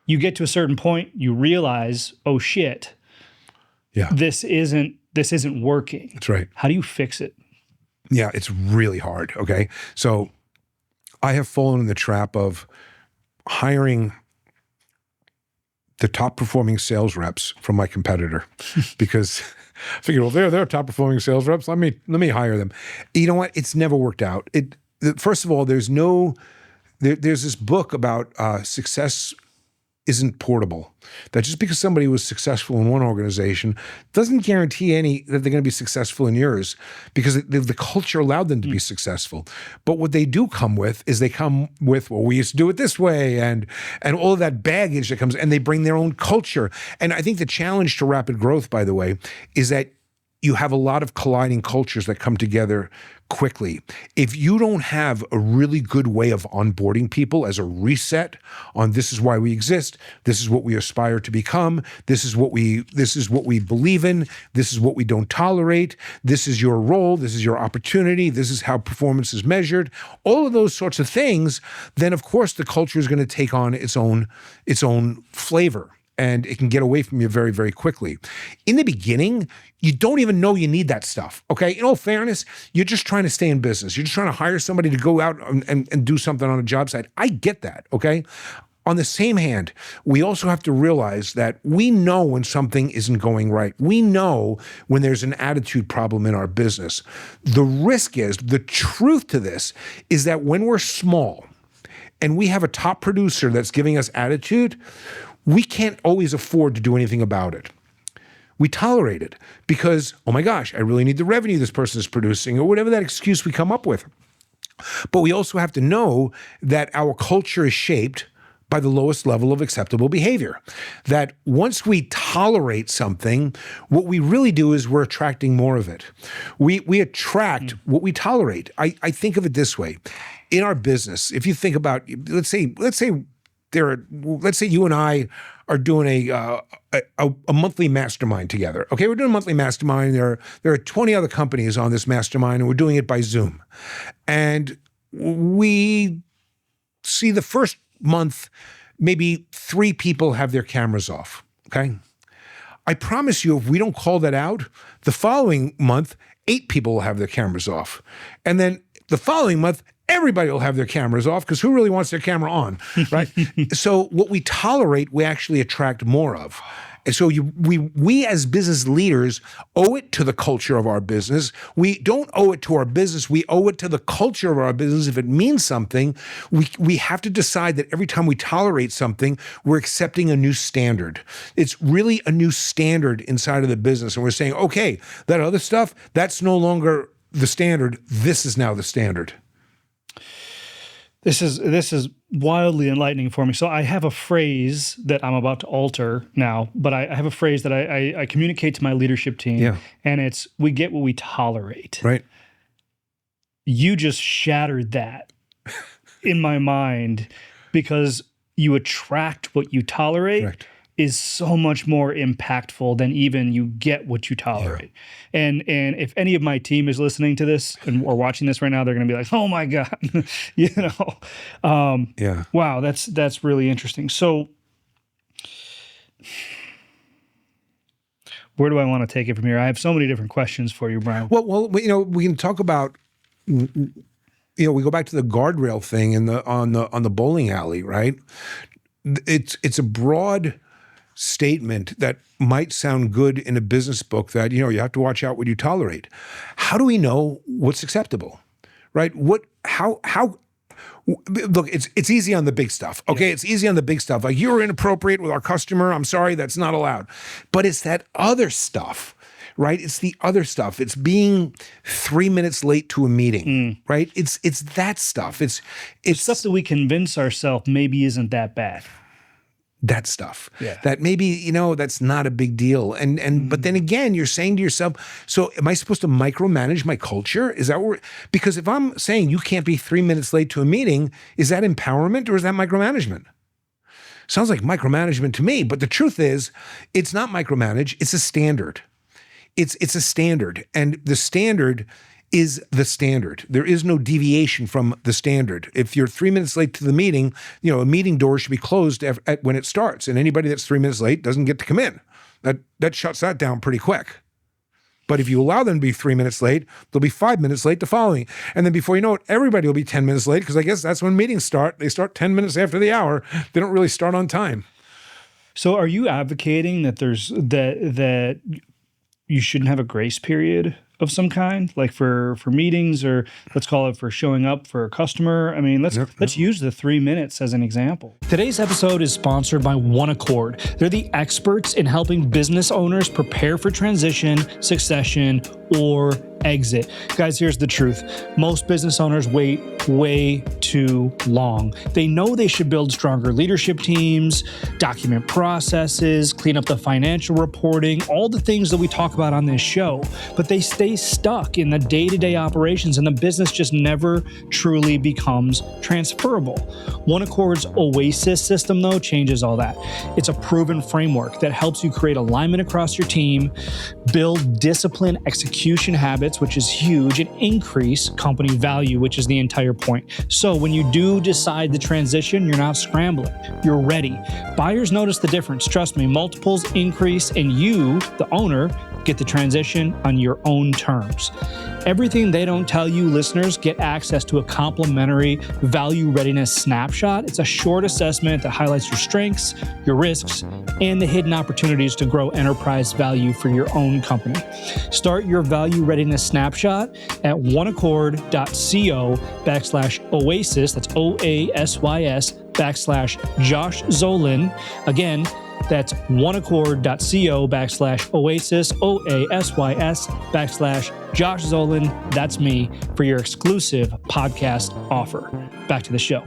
You get to a certain point, you realize, oh shit, this isn't working. That's right. How do you fix it? Yeah, it's really hard. Okay. So I have fallen in the trap of hiring the top performing sales reps from my competitor because I figured, well, they're top performing sales reps. Let me hire them. You know what? It's never worked out. First of all, there's this book about success isn't portable. That just because somebody was successful in one organization doesn't guarantee that they're going to be successful in yours, because the culture allowed them to be successful. But what they do come with is well, we used to do it this way, and all of that baggage that comes, and they bring their own culture. And I think the challenge to rapid growth, by the way, is that you have a lot of colliding cultures that come together quickly. If you don't have a really good way of onboarding people as a reset on this is why we exist, this is what we aspire to become, this is what we believe in, this is what we don't tolerate, this is your role, this is your opportunity, this is how performance is measured, all of those sorts of things, then of course the culture is going to take on its own flavor. And it can get away from you very, very quickly. In the beginning, you don't even know you need that stuff, okay? In all fairness, you're just trying to stay in business. You're just trying to hire somebody to go out and do something on a job site. I get that, okay? On the same hand, we also have to realize that we know when something isn't going right. We know when there's an attitude problem in our business. The truth to this is that when we're small and we have a top producer that's giving us attitude, we can't always afford to do anything about it. We tolerate it because, oh my gosh, I really need the revenue this person is producing, or whatever that excuse we come up with. But we also have to know that our culture is shaped by the lowest level of acceptable behavior. That once we tolerate something, what we really do is we're attracting more of it. We attract what we tolerate. I think of it this way. In our business, if you think about, let's say let's say you and I are doing a monthly mastermind together. Okay, we're doing a monthly mastermind. There are 20 other companies on this mastermind, and we're doing it by Zoom. And we see the first month, maybe 3 people have their cameras off. Okay, I promise you, if we don't call that out, the following month, 8 people will have their cameras off, and then the following month, everybody will have their cameras off, because who really wants their camera on, right? So what we tolerate, we actually attract more of. And so we as business leaders owe it to the culture of our business. We don't owe it to our business. We owe it to the culture of our business. If it means something, we have to decide that every time we tolerate something, we're accepting a new standard. It's really a new standard inside of the business. And we're saying, okay, that other stuff, that's no longer the standard. This is now the standard. This is wildly enlightening for me. So I have a phrase that I'm about to alter now, but I have a phrase that I communicate to my leadership team, and it's, we get what we tolerate. Right. You just shattered that in my mind, because you attract what you tolerate. Correct. Is so much more impactful than even you get what you tolerate. Yeah. And if any of my team is listening to this or watching this right now, they're going to be like, oh my God, Wow, that's really interesting. So where do I want to take it from here? I have so many different questions for you, Brian. Well, we can talk about, we go back to the guardrail thing on the bowling alley, right? It's a broad statement that might sound good in a business book, that, you have to watch out what you tolerate. How do we know what's acceptable, right? Look, it's easy on the big stuff. Okay. Yeah. It's easy on the big stuff. Like, you were inappropriate with our customer. I'm sorry, that's not allowed. But it's that other stuff, right? It's the other stuff. It's being 3 minutes late to a meeting, right? It's that stuff. It's stuff that we convince ourselves maybe isn't that bad. That stuff, that maybe, that's not a big deal. But then again, you're saying to yourself, so am I supposed to micromanage my culture? Is that because if I'm saying you can't be 3 minutes late to a meeting, is that empowerment or is that micromanagement? Sounds like micromanagement to me, but the truth is, it's not micromanage, it's a standard. It's a standard, and the standard is the standard. There is no deviation from the standard. If you're 3 minutes late to the meeting, a meeting door should be closed when it starts, and anybody that's 3 minutes late doesn't get to come in. That shuts that down pretty quick. But if you allow them to be 3 minutes late, they'll be 5 minutes late the following. And then before you know it, everybody will be 10 minutes late, because I guess that's when meetings start. They start 10 minutes after the hour. They don't really start on time. So are you advocating that that you shouldn't have a grace period of some kind, like for meetings, or let's call it for showing up for a customer? I mean, let's use the 3 minutes as an example. Today's episode is sponsored by One Accord. They're the experts in helping business owners prepare for transition, succession, or exit. Guys, here's the truth. Most business owners wait way too long. They know they should build stronger leadership teams, document processes, clean up the financial reporting, all the things that we talk about on this show, but they stay stuck in the day-to-day operations, and the business just never truly becomes transferable. One Accord's Oasis system, though, changes all that. It's a proven framework that helps you create alignment across your team, build disciplined execution habits, which is huge, and increase company value, which is the entire point. So when you do decide to transition, you're not scrambling. You're ready. Buyers notice the difference. Trust me, multiples increase, and you, the owner, get the transition on your own terms. Everything they don't tell you, listeners, get access to a complimentary value readiness snapshot. It's a short assessment that highlights your strengths, your risks, and the hidden opportunities to grow enterprise value for your own company. Start your value readiness snapshot at oneaccord.co/oasis. That's OASYS /Josh Zolin. Again, that's oneaccord.co/oasis, OASYS /Josh Zolin. That's me, for your exclusive podcast offer. Back to the show.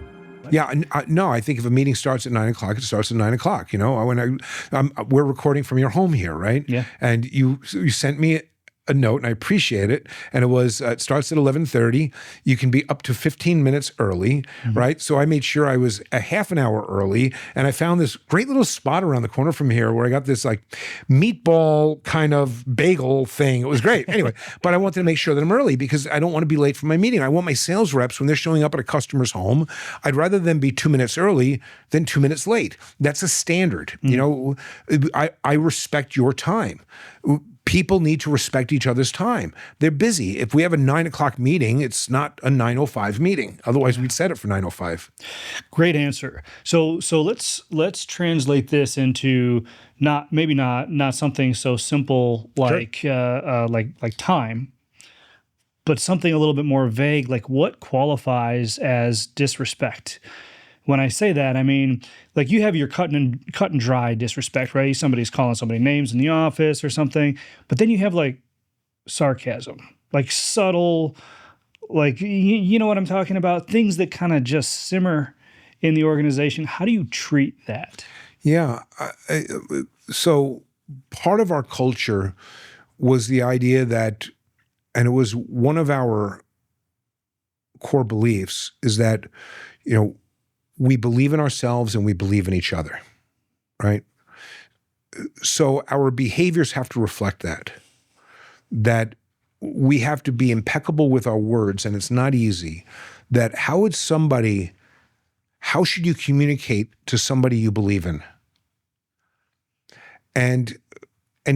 Yeah, no, I think if a meeting starts at 9 o'clock, it starts at 9 o'clock. We're recording from your home here, right? Yeah. And you sent me a note, and I appreciate it. And it was, it starts at 11:30. You can be up to 15 minutes early, right? So I made sure I was a half an hour early, and I found this great little spot around the corner from here where I got this like meatball kind of bagel thing. It was great. Anyway, but I wanted to make sure that I'm early because I don't want to be late for my meeting. I want my sales reps, when they're showing up at a customer's home, I'd rather them be 2 minutes early than 2 minutes late. That's a standard. You know, I respect your time. People need to respect each other's time. They're busy. If we have a 9 o'clock meeting, it's not a 9:05 meeting. Otherwise, we'd set it for 9:05. Great answer. So let's translate this into not something so simple like like time, but something a little bit more vague. Like, what qualifies as disrespect? When I say that, I mean, like, you have your cut and dry disrespect, right? Somebody's calling somebody names in the office or something, but then you have like sarcasm, like subtle, like, you know what I'm talking about? Things that kind of just simmer in the organization. How do you treat that? Yeah. So part of our culture was the idea that, and it was one of our core beliefs, is that, you know, we believe in ourselves and we believe in each other, right? So our behaviors have to reflect that we have to be impeccable with our words, and it's not easy. That how should you communicate to somebody you believe in? And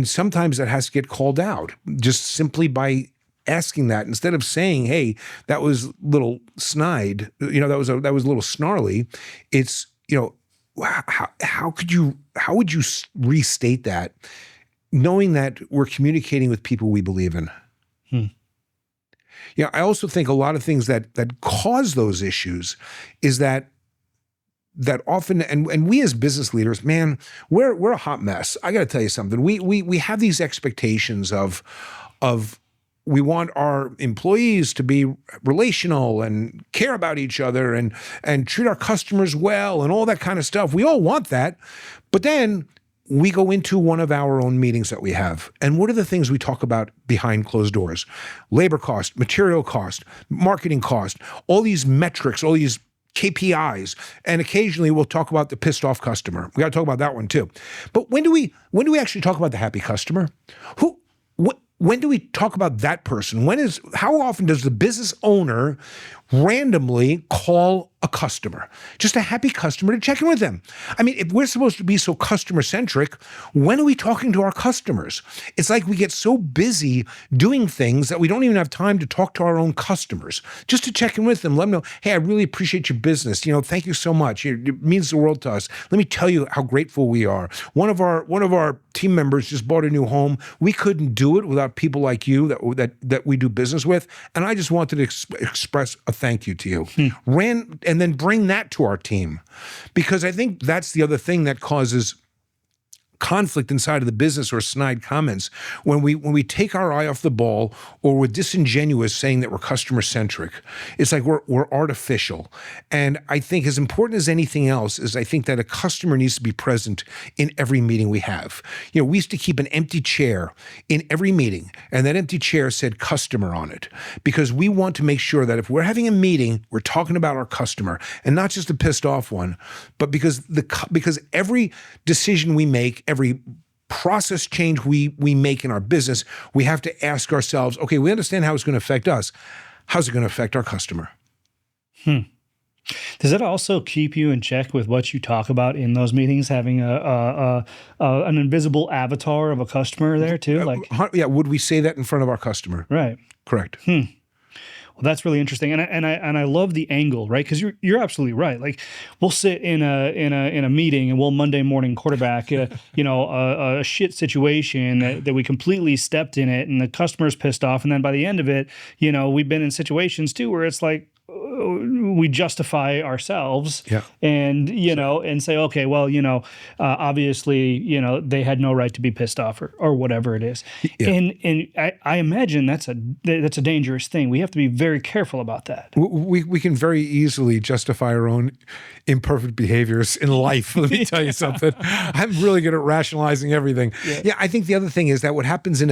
sometimes that has to get called out just simply by asking that, instead of saying, "Hey, that was a little snide," you know, that was a little snarly. It's, you know, how would you restate that, knowing that we're communicating with people we believe in? Yeah, I also think a lot of things that cause those issues is that often, and we as business leaders, man, we're a hot mess. I got to tell you something. We have these expectations of we want our employees to be relational and care about each other and treat our customers well and all that kind of stuff. We all want that. But then we go into one of our own meetings that we have. And what are the things we talk about behind closed doors? Labor cost, material cost, marketing cost, all these metrics, all these KPIs, and occasionally we'll talk about the pissed off customer. We got to talk about that one too. But when do we actually talk about the happy customer? When do we talk about that person? How often does the business owner randomly call a customer, just a happy customer, to check in with them? I mean, if we're supposed to be so customer-centric, when are we talking to our customers? It's like we get so busy doing things that we don't even have time to talk to our own customers, just to check in with them, let them know, "Hey, I really appreciate your business. You know, thank you so much. It means the world to us. Let me tell you how grateful we are. One of our team members just bought a new home. We couldn't do it without people like you that we do business with, and I just wanted to express a thank you to you." And then bring that to our team, because I think that's the other thing that causes conflict inside of the business, or snide comments, when we take our eye off the ball, or we're disingenuous saying that we're customer centric. It's like we're artificial. And I think as important as anything else is, I think that a customer needs to be present in every meeting we have. You know, we used to keep an empty chair in every meeting, and that empty chair said customer on it, because we want to make sure that if we're having a meeting, we're talking about our customer, and not just a pissed off one, but because every decision we make, every process change we make in our business, we have to ask ourselves, okay, we understand how it's going to affect us. How's it going to affect our customer? Does that also keep you in check with what you talk about in those meetings, having an invisible avatar of a customer there too? Like, yeah, would we say that in front of our customer? Right. Correct. Well, that's really interesting, and I love the angle, right? Because you're absolutely right. Like, we'll sit in a meeting and we'll Monday morning quarterback, a shit situation that we completely stepped in it, and the customer's pissed off, and then by the end of it, we've been in situations too where it's like, we justify ourselves and, and say, okay, well, obviously, they had no right to be pissed off or whatever it is. Yeah. And I imagine that's a dangerous thing. We have to be very careful about that. We can very easily justify our own imperfect behaviors in life. Let me tell you something. I'm really good at rationalizing everything. Yeah. I think the other thing is that what happens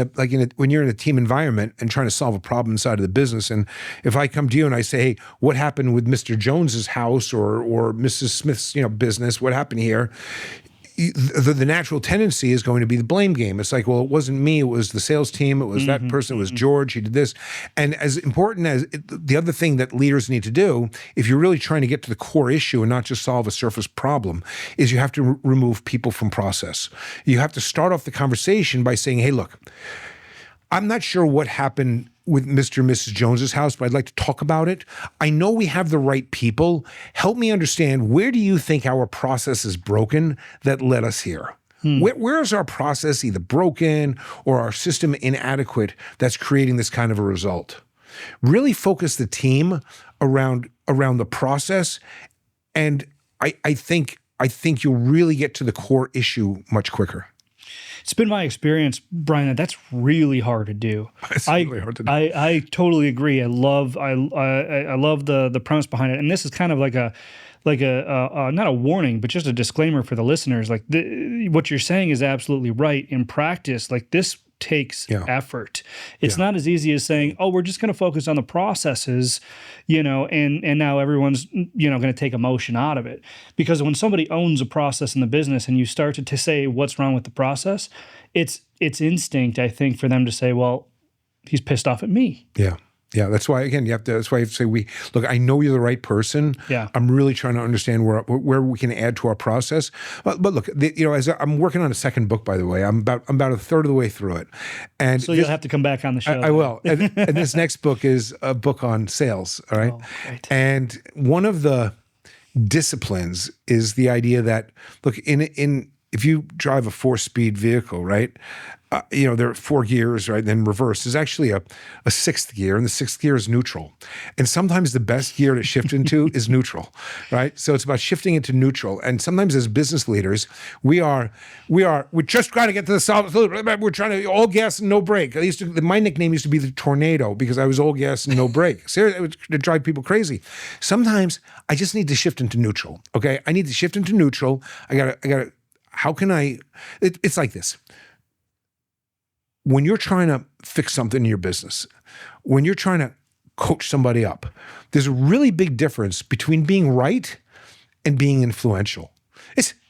when you're in a team environment and trying to solve a problem inside of the business, and if I come to you and I say, hey, what happened with Mr. Jones's house or Mrs. Smith's business? What happened here? The natural tendency is going to be the blame game. It's like, well, it wasn't me. It was the sales team. It was that person. It was George. He did this. And as important as the other thing that leaders need to do, if you're really trying to get to the core issue and not just solve a surface problem, is you have to remove people from process. You have to start off the conversation by saying, hey, look, I'm not sure what happened with Mr. and Mrs. Jones's house, but I'd like to talk about it. I know we have the right people. Help me understand, where do you think our process is broken that led us here? Where is our process either broken or our system inadequate that's creating this kind of a result? Really focus the team around the process, and I think you'll really get to the core issue much quicker. It's been my experience, Brian, that that's really hard to do. It's really hard to do. I totally agree. I love the premise behind it, and this is kind of like a not a warning, but just a disclaimer for the listeners. Like what you're saying is absolutely right. In practice, like this takes effort. It's not as easy as saying, oh, we're just going to focus on the processes, and now everyone's, going to take emotion out of it. Because when somebody owns a process in the business and you start to say what's wrong with the process, it's instinct, I think, for them to say, well, he's pissed off at me. Yeah. Yeah, that's why, again, that's why you have to say, look, I know you're the right person. Yeah. I'm really trying to understand where we can add to our process. But look, as I'm working on a second book, by the way, I'm about a third of the way through it. And so you'll have to come back on the show. I will. and this next book is a book on sales, all right? Oh, great. And one of the disciplines is the idea that, look, if you drive a 4-speed vehicle, right? There are 4 gears, right? Then reverse. There's actually a 6th gear, and the 6th gear is neutral. And sometimes the best gear to shift into is neutral, right? So it's about shifting into neutral. And sometimes as business leaders, we're just trying to get to the solid. We're trying to all gas and no brake. My nickname used to be the Tornado because I was all gas and no brake. Seriously, it would drive people crazy. Sometimes I just need to shift into neutral. Okay, I need to shift into neutral. I gotta. How can I? It's like this. When you're trying to fix something in your business, when you're trying to coach somebody up, there's a really big difference between being right and being influential.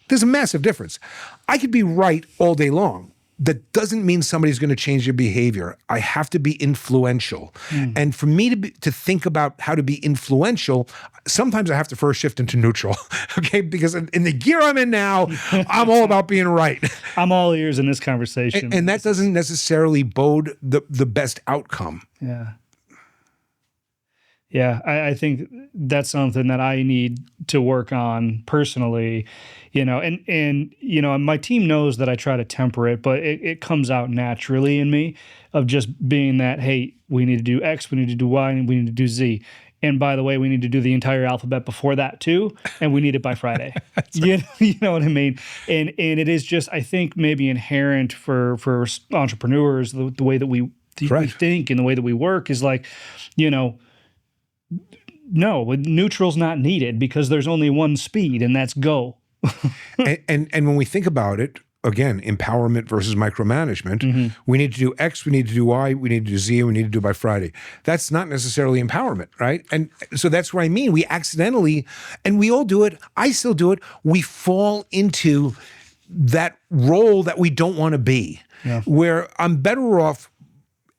There's a massive difference. I could be right all day long. That doesn't mean somebody's going to change their behavior. I have to be influential. And for me to think about how to be influential, sometimes I have to first shift into neutral, okay? Because in the gear I'm in now, I'm all about being right. I'm all ears in this conversation. And that doesn't necessarily bode the best outcome. Yeah. Yeah, I think that's something that I need to work on personally, and my team knows that I try to temper it, but it comes out naturally in me of just being that, hey, we need to do X, we need to do Y, and we need to do Z. And by the way, we need to do the entire alphabet before that too, and we need it by Friday. You know what I mean? And it is just, I think, maybe inherent for entrepreneurs, the way that we think and the way that we work is like, no, neutral's not needed because there's only one speed, and that's go. and when we think about it, again, empowerment versus micromanagement, we need to do X, we need to do Y, we need to do Z, we need to do by Friday. That's not necessarily empowerment, right? And so that's what I mean. We accidentally, and we all do it, I still do it, we fall into that role that we don't want to be, where I'm better off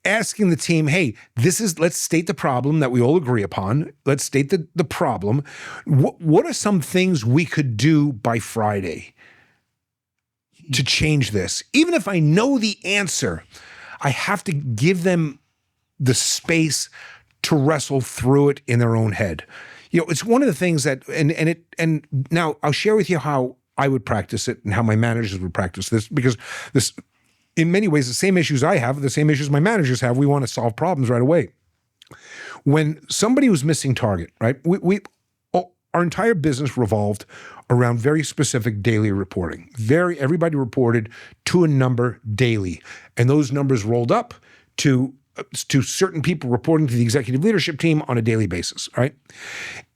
asking the team, hey, let's state the problem that we all agree upon. Let's state the problem. What are some things we could do by Friday to change this? Even if I know the answer, I have to give them the space to wrestle through it in their own head. It's one of the things that, and now I'll share with you how I would practice it and how my managers would practice this, because this, in many ways, the same issues I have, the same issues my managers have. We want to solve problems right away. When somebody was missing target, right? Our entire business revolved around very specific daily reporting. Everybody reported to a number daily, and those numbers rolled up to certain people reporting to the executive leadership team on a daily basis, right?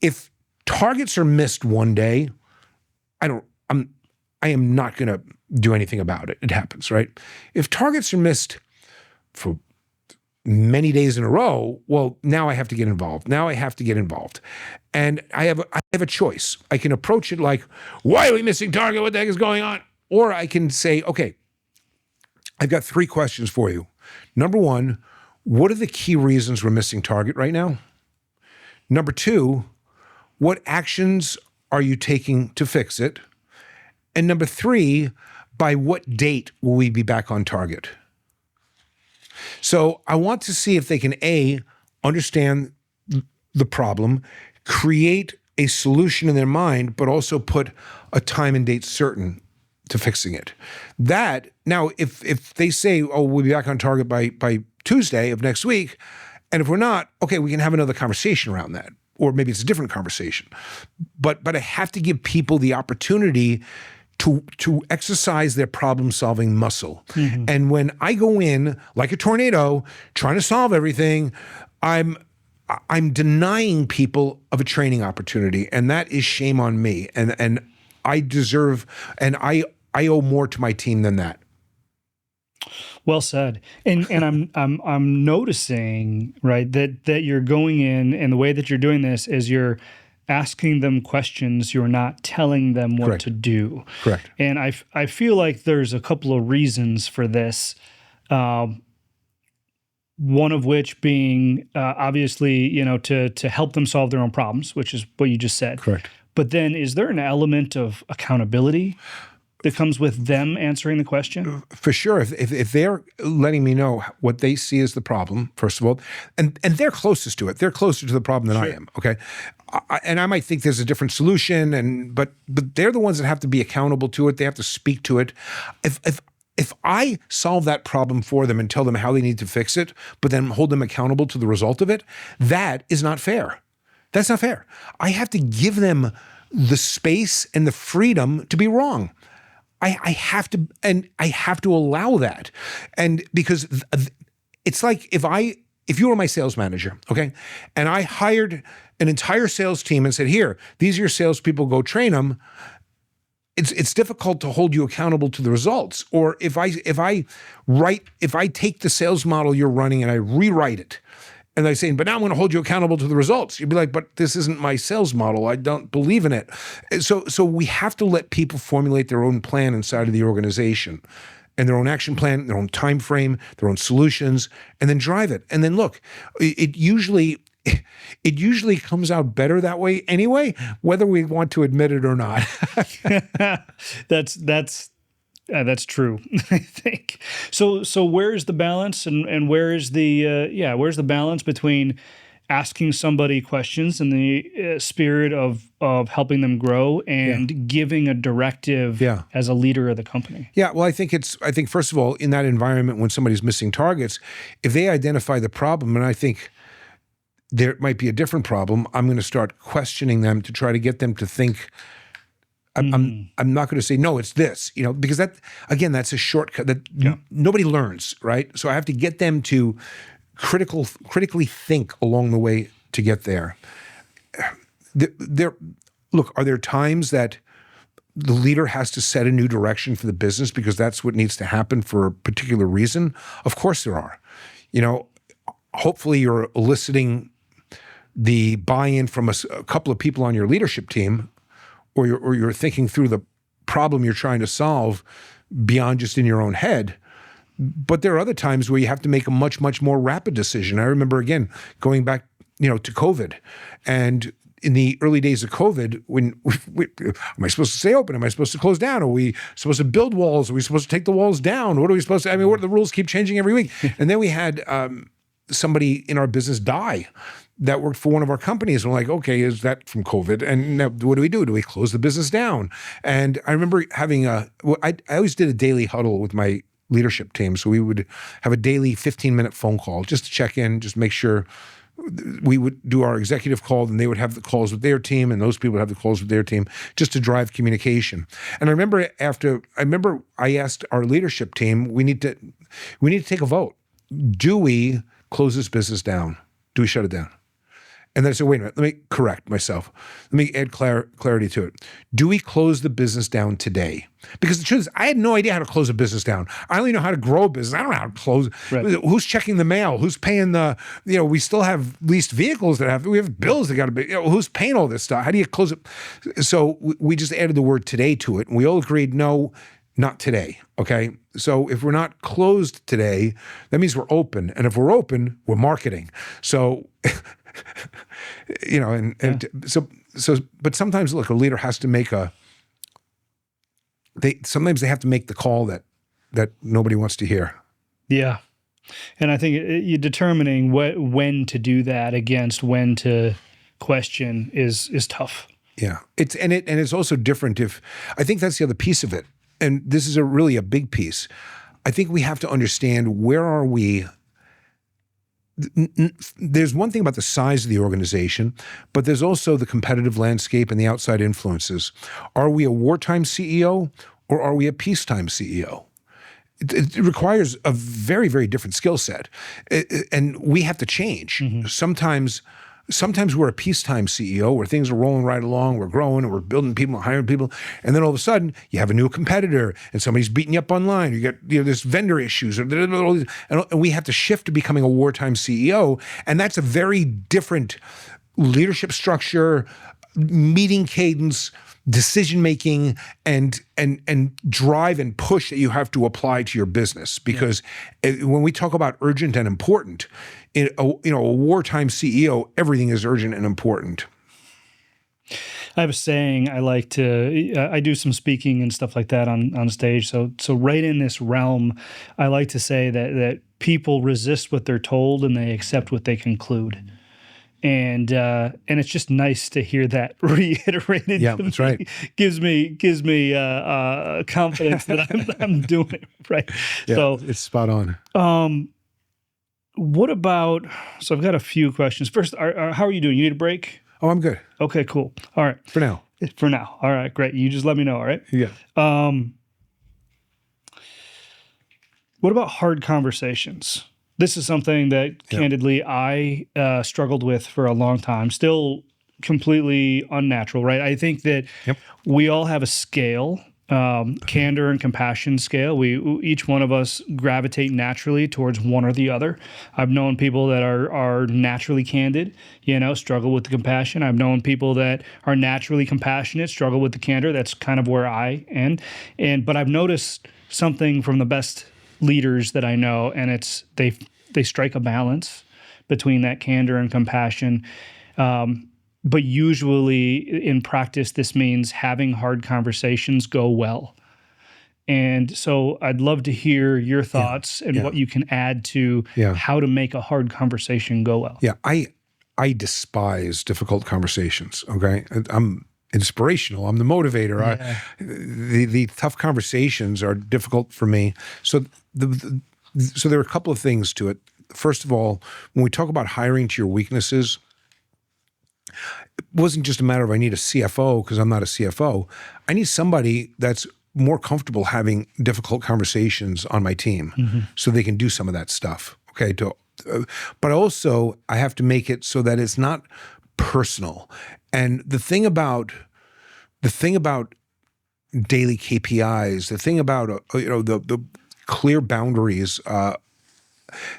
If targets are missed one day, I am not going to do anything about it. It happens, right? If targets are missed for many days in a row, well, now I have to get involved. And I have a choice. I can approach it like, why are we missing target? What the heck is going on? Or I can say, okay, I've got 3 questions for you. Number 1, what are the key reasons we're missing target right now? Number 2, what actions are you taking to fix it? And number 3, by what date will we be back on target? So I want to see if they can, A, understand the problem, create a solution in their mind, but also put a time and date certain to fixing it. That, now, if they say, oh, we'll be back on target by Tuesday of next week, and if we're not, okay, we can have another conversation around that. Or maybe it's a different conversation. But I have to give people the opportunity to exercise their problem-solving muscle. Mm-hmm. And when I go in like a tornado, trying to solve everything, I'm denying people of a training opportunity, and that is shame on me. And I deserve, and I owe more to my team than that. Well said. And I'm noticing, right, that you're going in, and the way that you're doing this is you're asking them questions. You're not telling them what to do. Correct. And I feel like there's a couple of reasons for this. One of which being obviously, to help them solve their own problems, which is what you just said. Correct. But then, is there an element of accountability that comes with them answering the question? For sure. If they're letting me know what they see as the problem, first of all, and they're closest to it. They're closer to the problem than I am, okay? And I might think there's a different solution, but they're the ones that have to be accountable to it. They have to speak to it. If I solve that problem for them and tell them how they need to fix it, but then hold them accountable to the result of it, that is not fair. That's not fair. I have to give them the space and the freedom to be wrong. I have to allow that. And because it's like if you were my sales manager, okay, and I hired an entire sales team and said, here, these are your salespeople, go train them. It's difficult to hold you accountable to the results. Or if I take the sales model you're running and I rewrite it, and they're saying, but now I'm going to hold you accountable to the results. You'd be like, but this isn't my sales model. I don't believe in it. So we have to let people formulate their own plan inside of the organization, and their own action plan, their own time frame, their own solutions, and then drive it. And then look, it usually comes out better that way anyway, whether we want to admit it or not. That's true, I think. So where's the balance, and where is where's the balance between asking somebody questions in the spirit of helping them grow and giving a directive as a leader of the company? Yeah, well, I think first of all, in that environment when somebody's missing targets, if they identify the problem, and I think there might be a different problem, I'm going to start questioning them to try to get them to think. I'm not going to say, no, it's this, because that's a shortcut that nobody learns, right? So I have to get them to critically think along the way to get there. Look, are there times that the leader has to set a new direction for the business because that's what needs to happen for a particular reason? Of course there are. Hopefully you're eliciting the buy-in from a couple of people on your leadership team, or you're thinking through the problem you're trying to solve beyond just in your own head. But there are other times where you have to make a much, much more rapid decision. I remember, again, going back, to COVID. And in the early days of COVID, when am I supposed to stay open? Am I supposed to close down? Are we supposed to build walls? Are we supposed to take the walls down? What are we supposed to, what the rules keep changing every week. And then we had somebody in our business die that worked for one of our companies. And we're like, okay, is that from COVID? And now what do? Do we close the business down? And I remember having I always did a daily huddle with my leadership team. So we would have a daily 15-minute phone call just to check in, just make sure we would do our executive call, and they would have the calls with their team, and those people would have the calls with their team, just to drive communication. And I remember I asked our leadership team, we need to take a vote. Do we close this business down? Do we shut it down? And then I said, wait a minute, let me correct myself. Let me add clarity to it. Do we close the business down today? Because the truth is, I had no idea how to close a business down. I only know how to grow a business. I don't know how to close. Right. Who's checking the mail? Who's paying we still have leased vehicles we have bills that got to be, who's paying all this stuff? How do you close it? So we just added the word today to it. And we all agreed, no, not today, okay? So if we're not closed today, that means we're open. And if we're open, we're marketing. So... but sometimes, look, a leader has to make sometimes they have to make the call that nobody wants to hear. Yeah. And I think you're determining when to do that against when to question is tough. Yeah. It's also different I think that's the other piece of it. And this is really a big piece. I think we have to understand, where are we? There's one thing about the size of the organization, but there's also the competitive landscape and the outside influences. Are we a wartime CEO or are we a peacetime CEO? It requires a very, very different skill set. And we have to change. Mm-hmm. Sometimes we're a peacetime CEO where things are rolling right along, we're growing, and we're building people, hiring people, and then all of a sudden you have a new competitor and somebody's beating you up online. You get there's vendor issues, and we have to shift to becoming a wartime CEO, and that's a very different leadership structure, meeting cadence, decision making, and drive and push that you have to apply to your business. Because when we talk about urgent and important, in a wartime CEO, everything is urgent and important. I have a saying I do some speaking and stuff like that on stage. So right in this realm, I like to say that people resist what they're told and they accept what they conclude. And it's just nice to hear that reiterated. Yeah, that's right. Gives me confidence that I'm doing it right. Yeah, so it's spot on. What about? So I've got a few questions. First, how are you doing? You need a break? Oh, I'm good. Okay, cool. All right. For now. All right, great. You just let me know. All right. Yeah. What about hard conversations? This is something that, candidly, I struggled with for a long time. Still completely unnatural, right? I think that we all have a scale, candor and compassion scale. Each one of us gravitate naturally towards one or the other. I've known people that are naturally candid, struggle with the compassion. I've known people that are naturally compassionate, struggle with the candor. That's kind of where I am. But I've noticed something from the best leaders that I know, and it's they strike a balance between that candor and compassion. But usually in practice, this means having hard conversations go well. And so I'd love to hear your thoughts and what you can add to how to make a hard conversation go well. Yeah, I despise difficult conversations, okay? I'm inspirational. I'm the motivator. Yeah. The tough conversations are difficult for me. So there are a couple of things to it. First of all, when we talk about hiring to your weaknesses, it wasn't just a matter of I need a CFO because I'm not a CFO. I need somebody that's more comfortable having difficult conversations on my team so they can do some of that stuff. Okay. But also I have to make it so that it's not personal. And the thing about daily KPIs, the thing about the clear boundaries,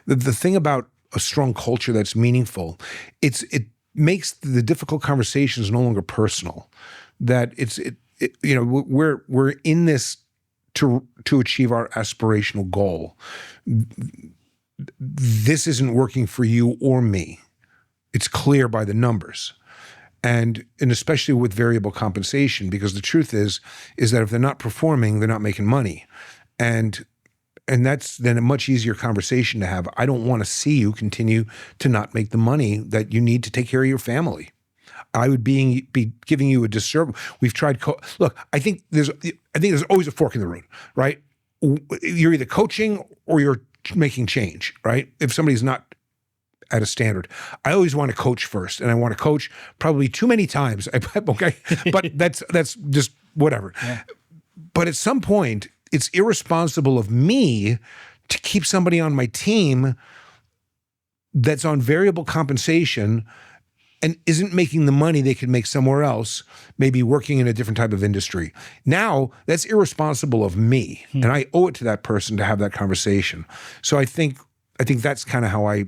the thing about a strong culture that's meaningful, it makes the difficult conversations no longer personal. That we're in this to achieve our aspirational goal. This isn't working for you or me. It's clear by the numbers. And especially with variable compensation, because the truth is that if they're not performing, they're not making money. And that's then a much easier conversation to have. I don't want to see you continue to not make the money that you need to take care of your family. I would be giving you a disservice. We've tried. Look, I think there's always a fork in the road, right? You're either coaching or you're making change, right? If somebody's not at a standard. I always want to coach first, and I want to coach probably too many times. Okay, but that's just whatever. Yeah. But at some point, it's irresponsible of me to keep somebody on my team that's on variable compensation and isn't making the money they could make somewhere else, maybe working in a different type of industry. Now, that's irresponsible of me, and I owe it to that person to have that conversation. So I think that's kind of how I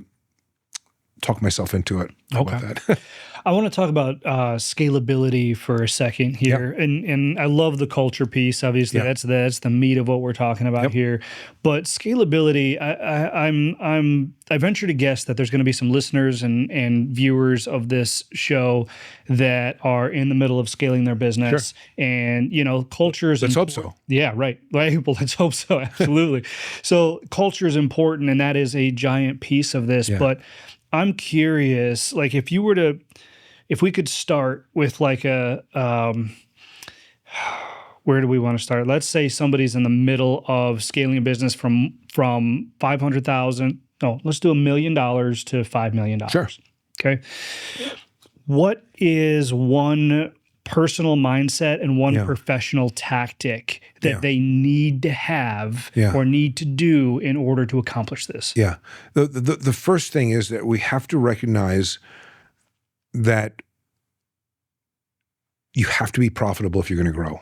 talk myself into it. How about that? I want to talk about scalability for a second here, and I love the culture piece. Obviously, that's the meat of what we're talking about here. But scalability, I venture to guess that there's going to be some listeners and viewers of this show that are in the middle of scaling their business, and culture is. Let's hope so. Yeah, right. Well, let's hope so. Absolutely. So culture is important, and that is a giant piece of this. But I'm curious, like if we could start with like a, where do we want to start? Let's say somebody's in the middle of scaling a business from $500,000. No, let's do $1 million to $5 million. Sure. Okay. What is one personal mindset and one professional tactic that they need to have or need to do in order to accomplish this? Yeah. The first thing is that we have to recognize that you have to be profitable if you're going to grow.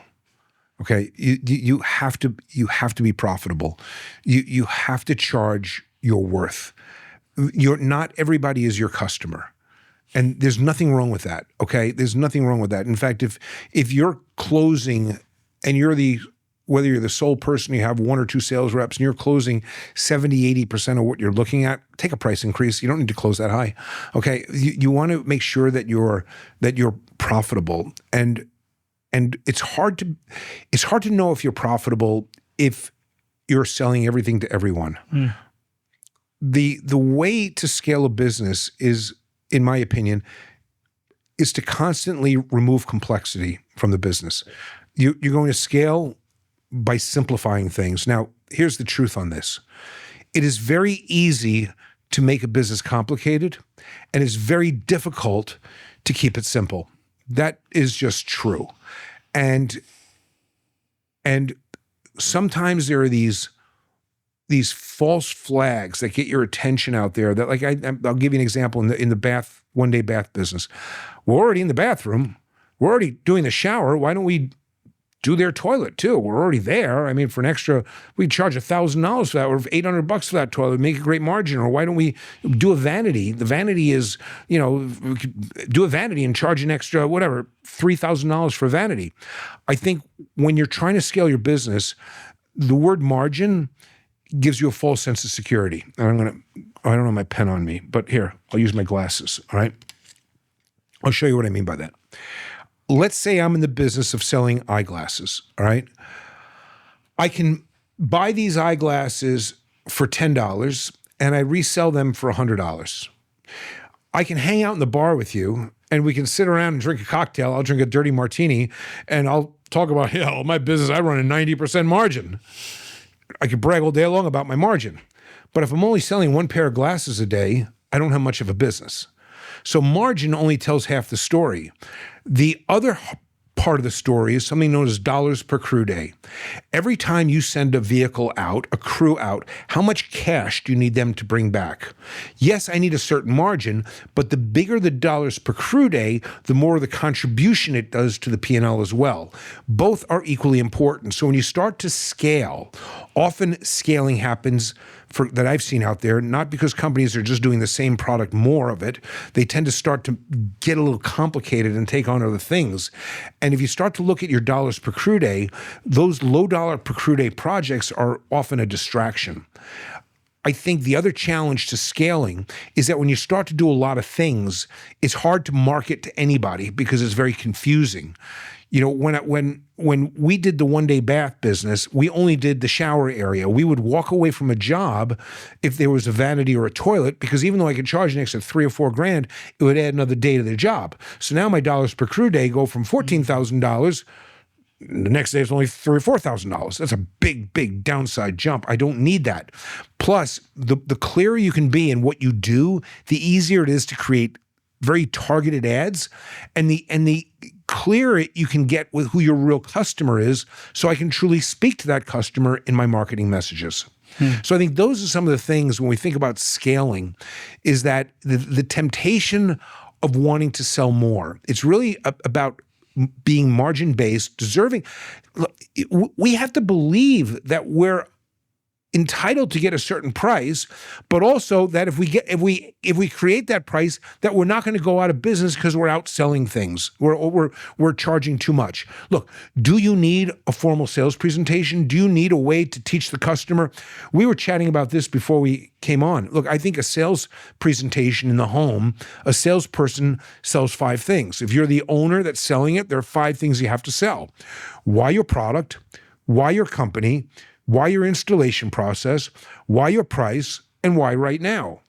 Okay? You have to be profitable. You have to charge your worth. Not everybody is your customer. And there's nothing wrong with that, okay? There's nothing wrong with that. In fact, if you're closing and whether you're the sole person, you have one or two sales reps, and you're closing 70, 80% of what you're looking at, take a price increase. You don't need to close that high, okay? You want to make sure that you're profitable. And it's hard to know if you're profitable if you're selling everything to everyone. The way to scale a business is, in my opinion, is to constantly remove complexity from the business. You're going to scale by simplifying things. Now, here's the truth on this. It is very easy to make a business complicated, and it's very difficult to keep it simple. That is just true. And sometimes there are these false flags that get your attention out there that, like, I'll give you an example in the one-day bath business. We're already in the bathroom. We're already doing the shower. Why don't we do their toilet too? We're already there. I mean, for an extra, we charge $1,000 for that, or $800 for that toilet, make a great margin. Or why don't we do a vanity? The vanity is, we could do a vanity and charge an extra, whatever, $3,000 for a vanity. I think when you're trying to scale your business, the word margin gives you a false sense of security. And I don't have my pen on me, but here, I'll use my glasses, all right? I'll show you what I mean by that. Let's say I'm in the business of selling eyeglasses, all right? I can buy these eyeglasses for $10 and I resell them for $100. I can hang out in the bar with you and we can sit around and drink a cocktail. I'll drink a dirty martini and I'll talk about, my business, I run a 90% margin. I could brag all day long about my margin. But if I'm only selling one pair of glasses a day, I don't have much of a business. So margin only tells half the story. The other part of the story is something known as dollars per crew day. Every time you send a vehicle out, a crew out, how much cash do you need them to bring back? Yes, I need a certain margin, but the bigger the dollars per crew day, the more the contribution it does to the P&L as well. Both are equally important. So when you start to scale, often scaling happens that I've seen out there, not because companies are just doing the same product, more of it. They tend to start to get a little complicated and take on other things. And if you start to look at your dollars per crew day, those low dollar per crew day projects are often a distraction. I think the other challenge to scaling is that when you start to do a lot of things, it's hard to market to anybody because it's very confusing. When we did the one-day bath business, we only did the shower area. We would walk away from a job if there was a vanity or a toilet, because even though I could charge an extra $3,000 or $4,000, it would add another day to the job. So now my dollars per crew day go from $14,000 The next day it's only $3,000 or $4,000. That's a big, big downside jump. I don't need that. Plus, the clearer you can be in what you do, the easier it is to create very targeted ads, and the clearer you can get with who your real customer is, so I can truly speak to that customer in my marketing messages. So I think those are some of the things when we think about scaling, is that the temptation of wanting to sell more. It's really about being margin-based, deserving. Look, we have to believe that we're entitled to get a certain price, but also that if we create that price, that we're not going to go out of business because we're outselling things. We're charging too much. Look, do you need a formal sales presentation? Do you need a way to teach the customer? We were chatting about this before we came on. Look, I think a sales presentation in the home, a salesperson sells 5 things. If you're the owner that's selling it, there are 5 things you have to sell. Why your product, why your company, why your installation process, why your price, and why right now.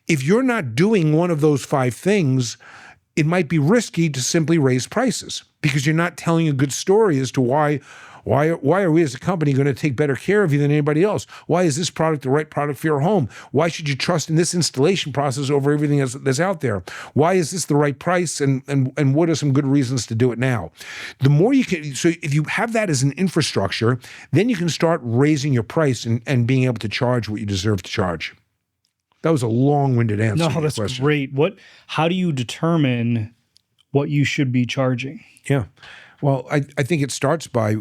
If you're not doing one of those 5 things, it might be risky to simply raise prices because you're not telling a good story as to why are we as a company going to take better care of you than anybody else? Why is this product the right product for your home? Why should you trust in this installation process over everything that's out there? Why is this the right price? And what are some good reasons to do it now? The more you can, so if you have that as an infrastructure, then you can start raising your price and being able to charge what you deserve to charge. That was a long-winded answer. No, that's great. How do you determine what you should be charging? Yeah. Well, I think it starts by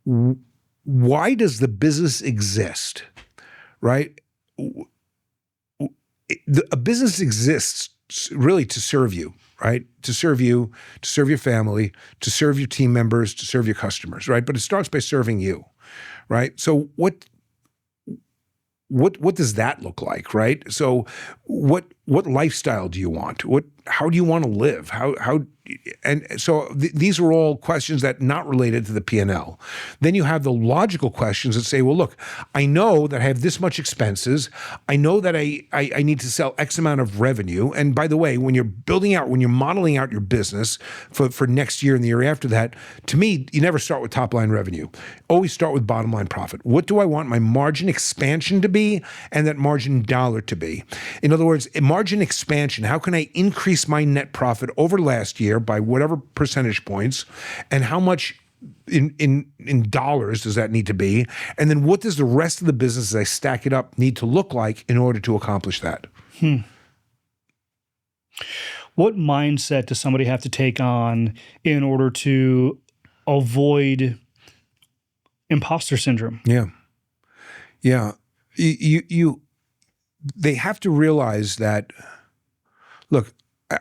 why does the business exist, right? A business exists really to serve you, right? To serve you, to serve your family, to serve your team members, to serve your customers, right? But it starts by serving you, right? So what does that look like, right? So what lifestyle do you want? How do you want to live? And so these are all questions that not related to the P&L. Then you have the logical questions that say, well, look, I know that I have this much expenses. I know that I need to sell X amount of revenue. And by the way, when you're modeling out your business for next year and the year after that, to me, you never start with top line revenue. Always start with bottom line profit. What do I want my margin expansion to be and that margin dollar to be? In other words, margin expansion, how can I increase my net profit over last year by whatever percentage points, and how much in dollars does that need to be? And then what does the rest of the business, as I stack it up, need to look like in order to accomplish that? What mindset does somebody have to take on in order to avoid imposter syndrome? Yeah. They have to realize that, look,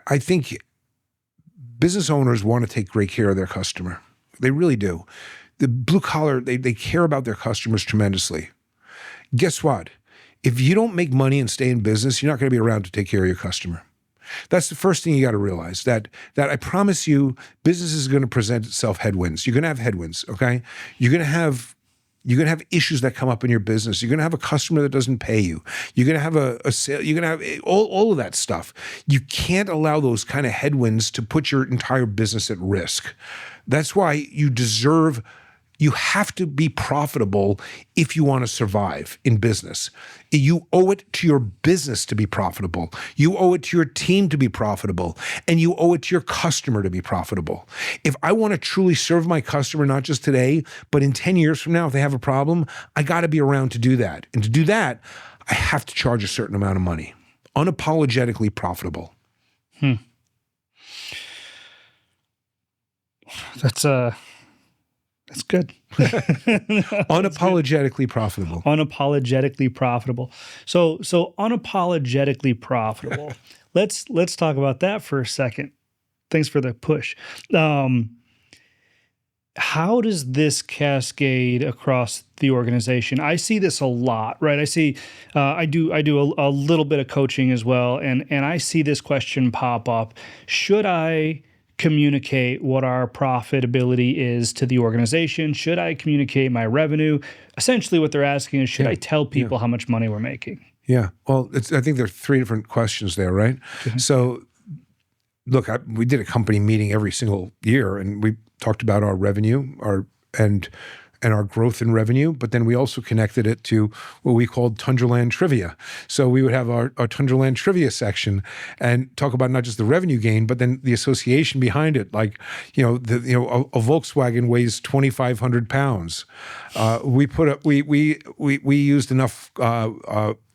I think business owners want to take great care of their customer. They really do. The blue collar, they care about their customers tremendously. Guess what? If you don't make money and stay in business, you're not going to be around to take care of your customer. That's the first thing you got to realize, that I promise you, business is going to present itself headwinds. You're going to have headwinds, okay? You're going to have issues that come up in your business. You're going to have a customer that doesn't pay you. You're going to have a sale. You're going to have all of that stuff. You can't allow those kind of headwinds to put your entire business at risk. That's why you have to be profitable if you want to survive in business. You owe it to your business to be profitable. You owe it to your team to be profitable. And you owe it to your customer to be profitable. If I want to truly serve my customer, not just today, but in 10 years from now, if they have a problem, I got to be around to do that. And to do that, I have to charge a certain amount of money. Unapologetically profitable. That's good. Unapologetically profitable. Unapologetically profitable. So unapologetically profitable. Let's talk about that for a second. Thanks for the push. How does this cascade across the organization? I see this a lot, right? I see, I do a little bit of coaching as well, and I see this question pop up. Should I communicate what our profitability is to the organization? Should I communicate my revenue? Essentially what they're asking is, should I tell people how much money we're making? Yeah. Well, I think there are 3 different questions there, right? So look, we did a company meeting every single year, and we talked about our revenue, and our growth in revenue, but then we also connected it to what we called Tundraland Trivia. So we would have our Tundraland Trivia section and talk about not just the revenue gain, but then the association behind it. Like, a Volkswagen weighs 2,500 pounds. We used enough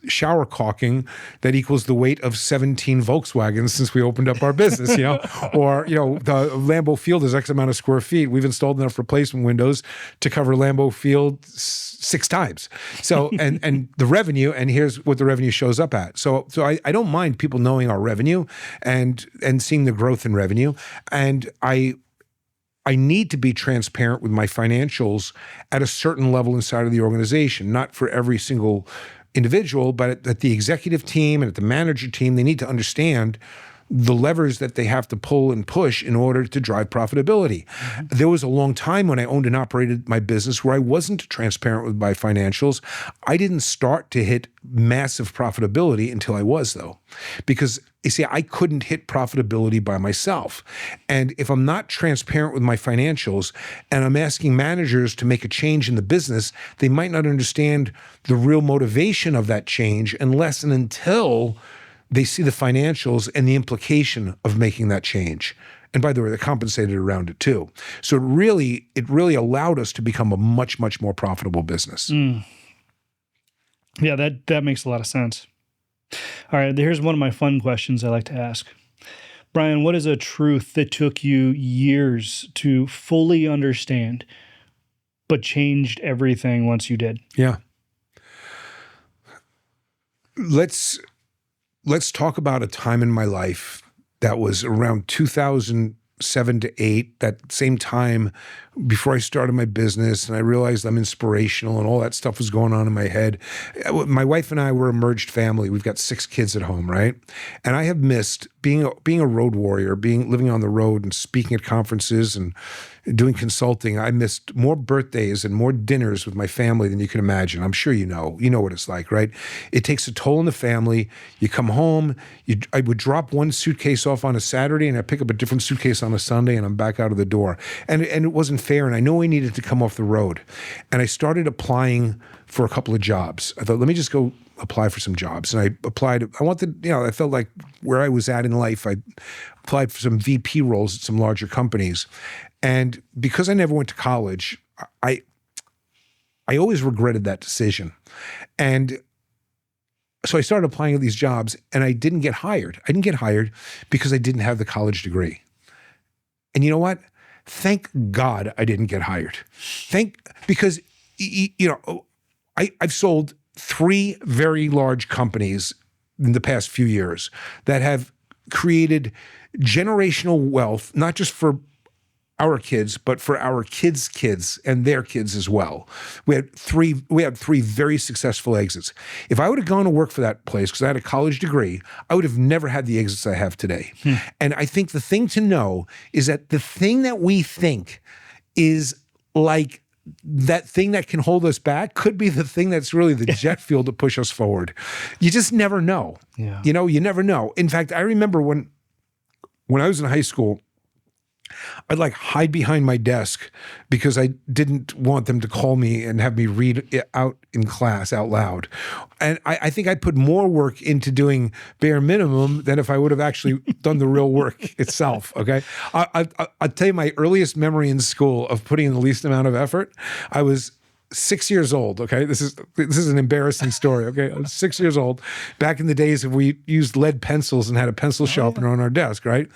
shower caulking that equals the weight of 17 Volkswagens since we opened up our business, or, the Lambeau Field is X amount of square feet. We've installed enough replacement windows to cover Lambeau Field 6 times. So, and the revenue, and here's what the revenue shows up at. So I don't mind people knowing our revenue and seeing the growth in revenue. And I need to be transparent with my financials at a certain level inside of the organization, not for every single individual, but at the executive team and at the manager team. They need to understand the levers that they have to pull and push in order to drive profitability. Mm-hmm. There was a long time when I owned and operated my business where I wasn't transparent with my financials. I didn't start to hit massive profitability until I was, though. Because, you see, I couldn't hit profitability by myself. And if I'm not transparent with my financials and I'm asking managers to make a change in the business, they might not understand the real motivation of that change unless and until they see the financials and the implication of making that change. And by the way, they're compensated around it too. So it really allowed us to become a much, much more profitable business. Mm. Yeah, that makes a lot of sense. All right, here's one of my fun questions I like to ask. Brian, what is a truth that took you years to fully understand, but changed everything once you did? Yeah. Let's talk about a time in my life that was around 2007 to 2008, that same time before I started my business and I realized I'm inspirational and all that stuff was going on in my head. My wife and I were a merged family. We've got 6 kids at home, right? And I have missed being a road warrior, living on the road and speaking at conferences and doing consulting. I missed more birthdays and more dinners with my family than you can imagine. I'm sure you know what it's like, right? It takes a toll on the family. You come home, I would drop one suitcase off on a Saturday and I pick up a different suitcase on a Sunday and I'm back out of the door. And it wasn't fair. And I know I needed to come off the road. And I started applying for a couple of jobs. I thought, let me just go apply for some jobs. And I applied. I felt like where I was at in life, I applied for some VP roles at some larger companies. And because I never went to college, I always regretted that decision. And so I started applying at these jobs and I didn't get hired. I didn't get hired because I didn't have the college degree. And you know what? Thank God I didn't get hired. Because I've sold 3 very large companies in the past few years that have created generational wealth, not just for our kids, but for our kids' kids and their kids as well. We had 3 very successful exits. If I would have gone to work for that place because I had a college degree, I would have never had the exits I have today. And I think the thing to know is that the thing that we think is like that thing that can hold us back could be the thing that's really the jet fuel to push us forward. You just never know. Yeah. You never know. In fact, I remember when I was in high school, I'd hide behind my desk because I didn't want them to call me and have me read it out in class out loud. And I think I put more work into doing bare minimum than if I would have actually done the real work itself, okay? I'll tell you my earliest memory in school of putting in the least amount of effort. I was 6 years old, okay? This is an embarrassing story, okay? I was 6 years old. Back in the days of we used lead pencils and had a pencil sharpener on our desk, right?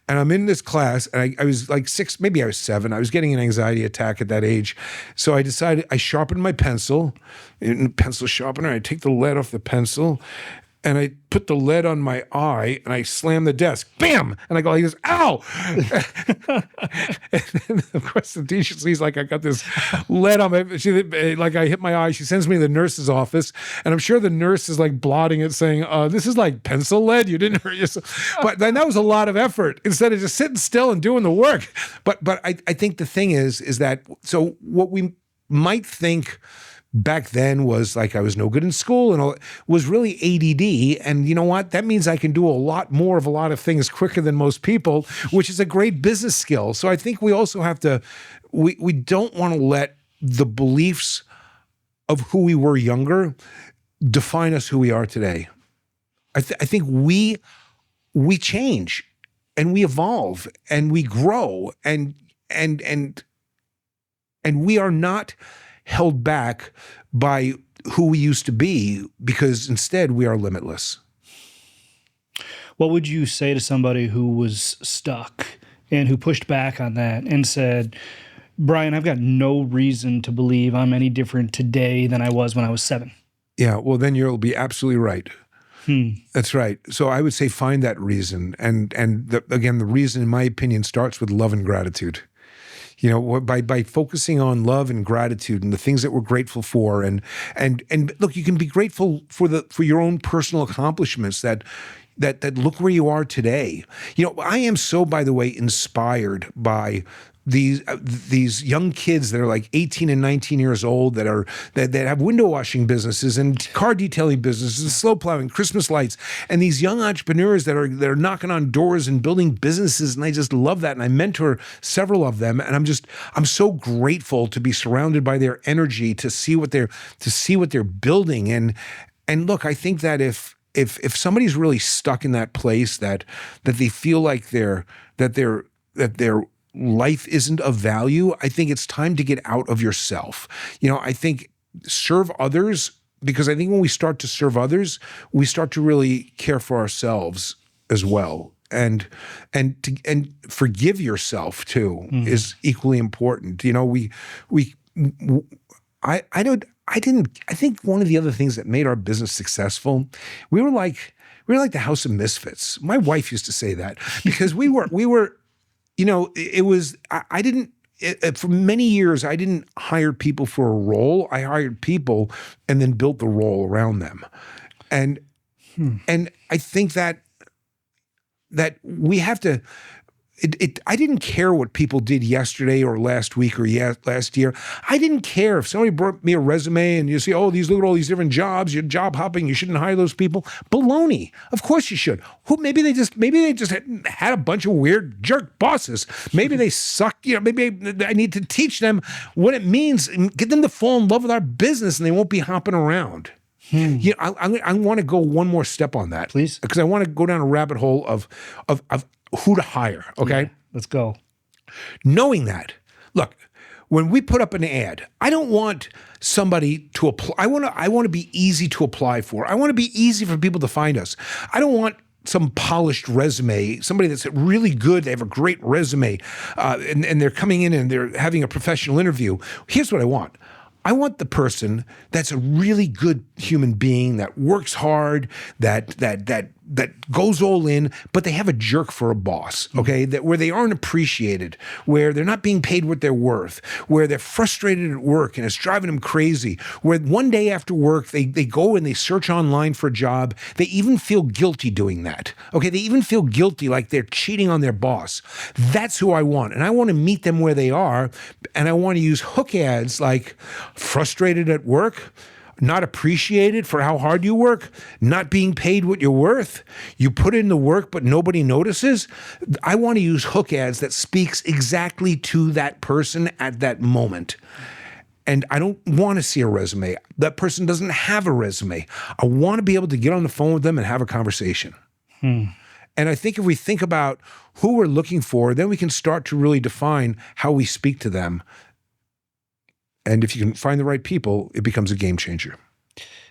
And I'm in this class, and I was 6, maybe I was 7. I was getting an anxiety attack at that age. So I decided, I sharpened my pencil in a pencil sharpener. I take the lead off the pencil, and I put the lead on my eye, and I slam the desk. Bam! And I go like this, ow! And then, of course, the teacher sees I got this lead on my, I hit my eye. She sends me to the nurse's office, and I'm sure the nurse is blotting it, saying, this is pencil lead. You didn't hurt yourself. But then that was a lot of effort instead of just sitting still and doing the work. But I think the thing is that, so what we might think back then was like I was no good in school and all, was really ADD. And you know what? That means I can do a lot more of a lot of things quicker than most people, which is a great business skill. So I think we also have to, we don't want to let the beliefs of who we were younger define us who we are today. I think we change and we evolve and we grow and we are not held back by who we used to be, because instead we are limitless. What would you say to somebody who was stuck and who pushed back on that and said, Brian, I've got no reason to believe I'm any different today than I was when I was 7? Yeah, well, then you'll be absolutely right. That's right. So I would say find that reason. And again, the reason, in my opinion, starts with love and gratitude. You know, by focusing on love and gratitude and the things that we're grateful for, and look, you can be grateful for your own personal accomplishments that look where you are today. You know, I am so, by the way, inspired by these young kids that are like 18 and 19 years old that have window washing businesses and car detailing businesses and slow plowing, Christmas lights, and these young entrepreneurs that are knocking on doors and building businesses. And I just love that. And I mentor several of them. And I'm so grateful to be surrounded by their energy, to see what they're building. And look, I think that if somebody's really stuck in that place that they feel like their life isn't of value, I think it's time to get out of yourself. You know, I think serve others, because I think when we start to serve others, we start to really care for ourselves as well. And forgive yourself too is equally important. You know, I think one of the other things that made our business successful, we were like the House of Misfits. My wife used to say that, because we were, you know, it was, for many years, I didn't hire people for a role. I hired people and then built the role around them. And I think that we have to, I didn't care what people did yesterday or last week or last year. I didn't care if somebody brought me a resume and you say, oh, look at all these different jobs, you're job hopping, you shouldn't hire those people. Baloney. Of course you should. Maybe they just had a bunch of weird jerk bosses. Maybe they suck. You know, maybe I need to teach them what it means and get them to fall in love with our business, and they won't be hopping around. You know, I want to go one more step on that, please, because I want to go down a rabbit hole of who to hire. Okay, yeah, let's go. Knowing that, look, when we put up an ad, I don't want somebody to apply. I want to be easy to apply for. I want to be easy for people to find us. I don't want some polished resume, somebody that's really good, they have a great resume, and they're coming in and they're having a professional interview. Here's what I want. I want the person that's a really good human being, that works hard, that goes all in, but they have a jerk for a boss, okay? That where they aren't appreciated, where they're not being paid what they're worth, where they're frustrated at work and it's driving them crazy, where one day after work, they go and they search online for a job. They even feel guilty doing that, okay? They even feel guilty like they're cheating on their boss. That's who I want. And I want to meet them where they are. And I want to use hook ads like frustrated at work, not appreciated for how hard you work, not being paid what you're worth. You put in the work, but nobody notices. I want to use hook ads that speaks exactly to that person at that moment. And I don't want to see a resume. That person doesn't have a resume. I want to be able to get on the phone with them and have a conversation. And I think if we think about who we're looking for, then we can start to really define how we speak to them. And if you can find the right people, it becomes a game changer.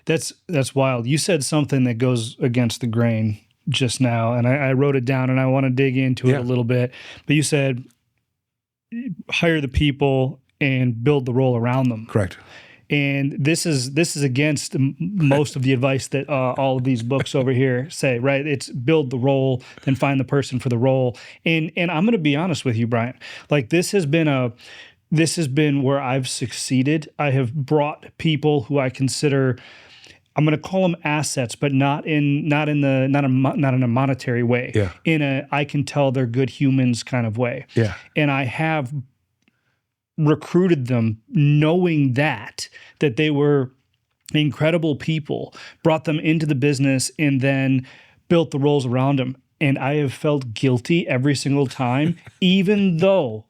That's wild. You said something that goes against the grain just now, and I wrote it down, and I want to dig into it a little bit. But you said hire the people and build the role around them. Correct. And this is against most of the advice that all of these books over here say, right? It's build the role, then find the person for the role. And I'm going to be honest with you, Brian. Like this has been where I've succeeded. I have brought people who I consider, I'm going to call them assets, but not in a monetary way. Yeah. In a I can tell they're good humans kind of way. Yeah. And I have recruited them knowing that they were incredible people, brought them into the business, and then built the roles around them. And I have felt guilty every single time, even though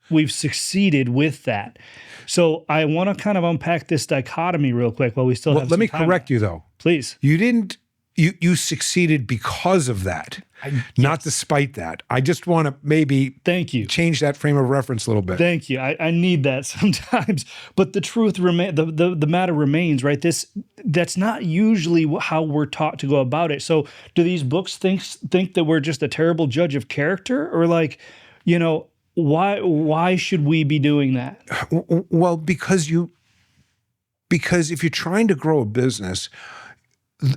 we've succeeded with that. So I want to kind of unpack this dichotomy real quick while we still have Let me some time. correct you, though. Please. You didn't. You succeeded because of that, not despite that. I just want to maybe Thank you. change that frame of reference a little bit. Thank you. I need that sometimes, but the truth remains. The matter remains, right? That's not usually how we're taught to go about it. So, do these books think that we're just a terrible judge of character, or like, why should we be doing that? Well, because if you're trying to grow a business,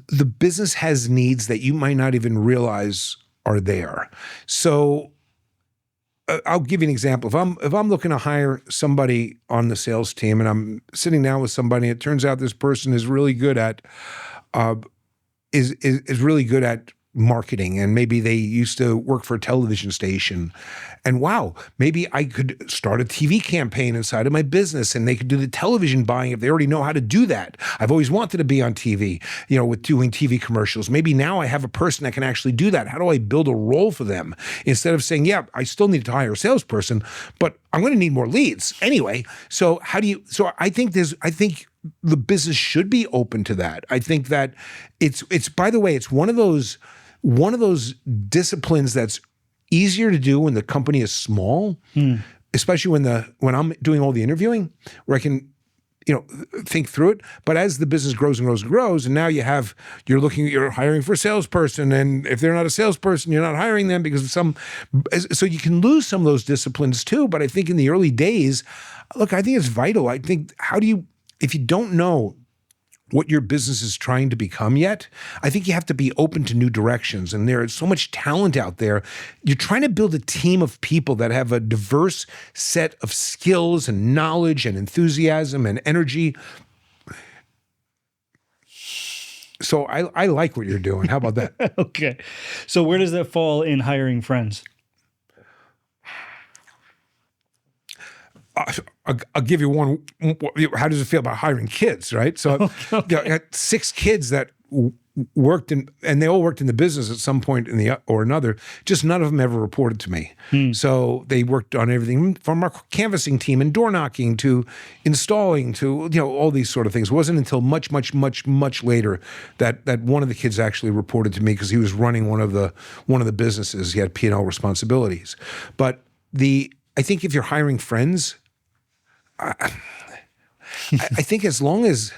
the business has needs that you might not even realize are there. So I'll give you an example. If I'm looking to hire somebody on the sales team, and I'm sitting down with somebody, it turns out this person is really good at is really good at marketing, and maybe they used to work for a television station, and wow, maybe I could start a TV campaign inside of my business and they could do the television buying if they already know how to do that. I've always wanted to be on TV, with doing TV commercials. Maybe now I have a person that can actually do that. How do I build a role for them instead of saying, yeah, I still need to hire a salesperson, but I'm going to need more leads anyway. So I think the business should be open to that. I think that it's by the way, it's one of those disciplines that's easier to do when the company is small, especially when I'm doing all the interviewing, where I can, think through it. But as the business grows and grows and grows, and now you're hiring for a salesperson, and if they're not a salesperson, you're not hiring them because of so you can lose some of those disciplines too. But I think in the early days, look, I think it's vital. I think if you don't know what your business is trying to become yet, I think you have to be open to new directions. And there is so much talent out there. You're trying to build a team of people that have a diverse set of skills and knowledge and enthusiasm and energy. So I like what you're doing. How about that? Okay. So where does that fall in hiring friends? I'll give you one. How does it feel about hiring kids, right? So I got 6 kids that worked and they all worked in the business at some point or another. Just none of them ever reported to me. So they worked on everything from our canvassing team and door knocking to installing to all these sort of things. It wasn't until much, much, much, much later that one of the kids actually reported to me because he was running one of the businesses. He had P&L responsibilities. But I think if you're hiring friends, I think as long as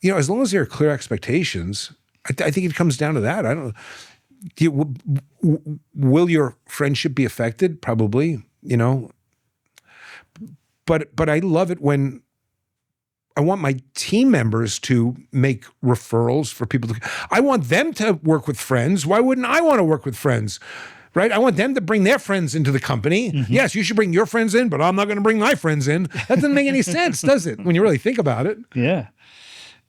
there are clear expectations, I think it comes down to that. I don't. Will your friendship be affected? Probably. But I love it when I want my team members to make referrals for people. I want them to work with friends. Why wouldn't I want to work with friends? Right? I want them to bring their friends into the company. Mm-hmm. Yes, you should bring your friends in, but I'm not going to bring my friends in. That doesn't make any sense, does it? When you really think about it. Yeah.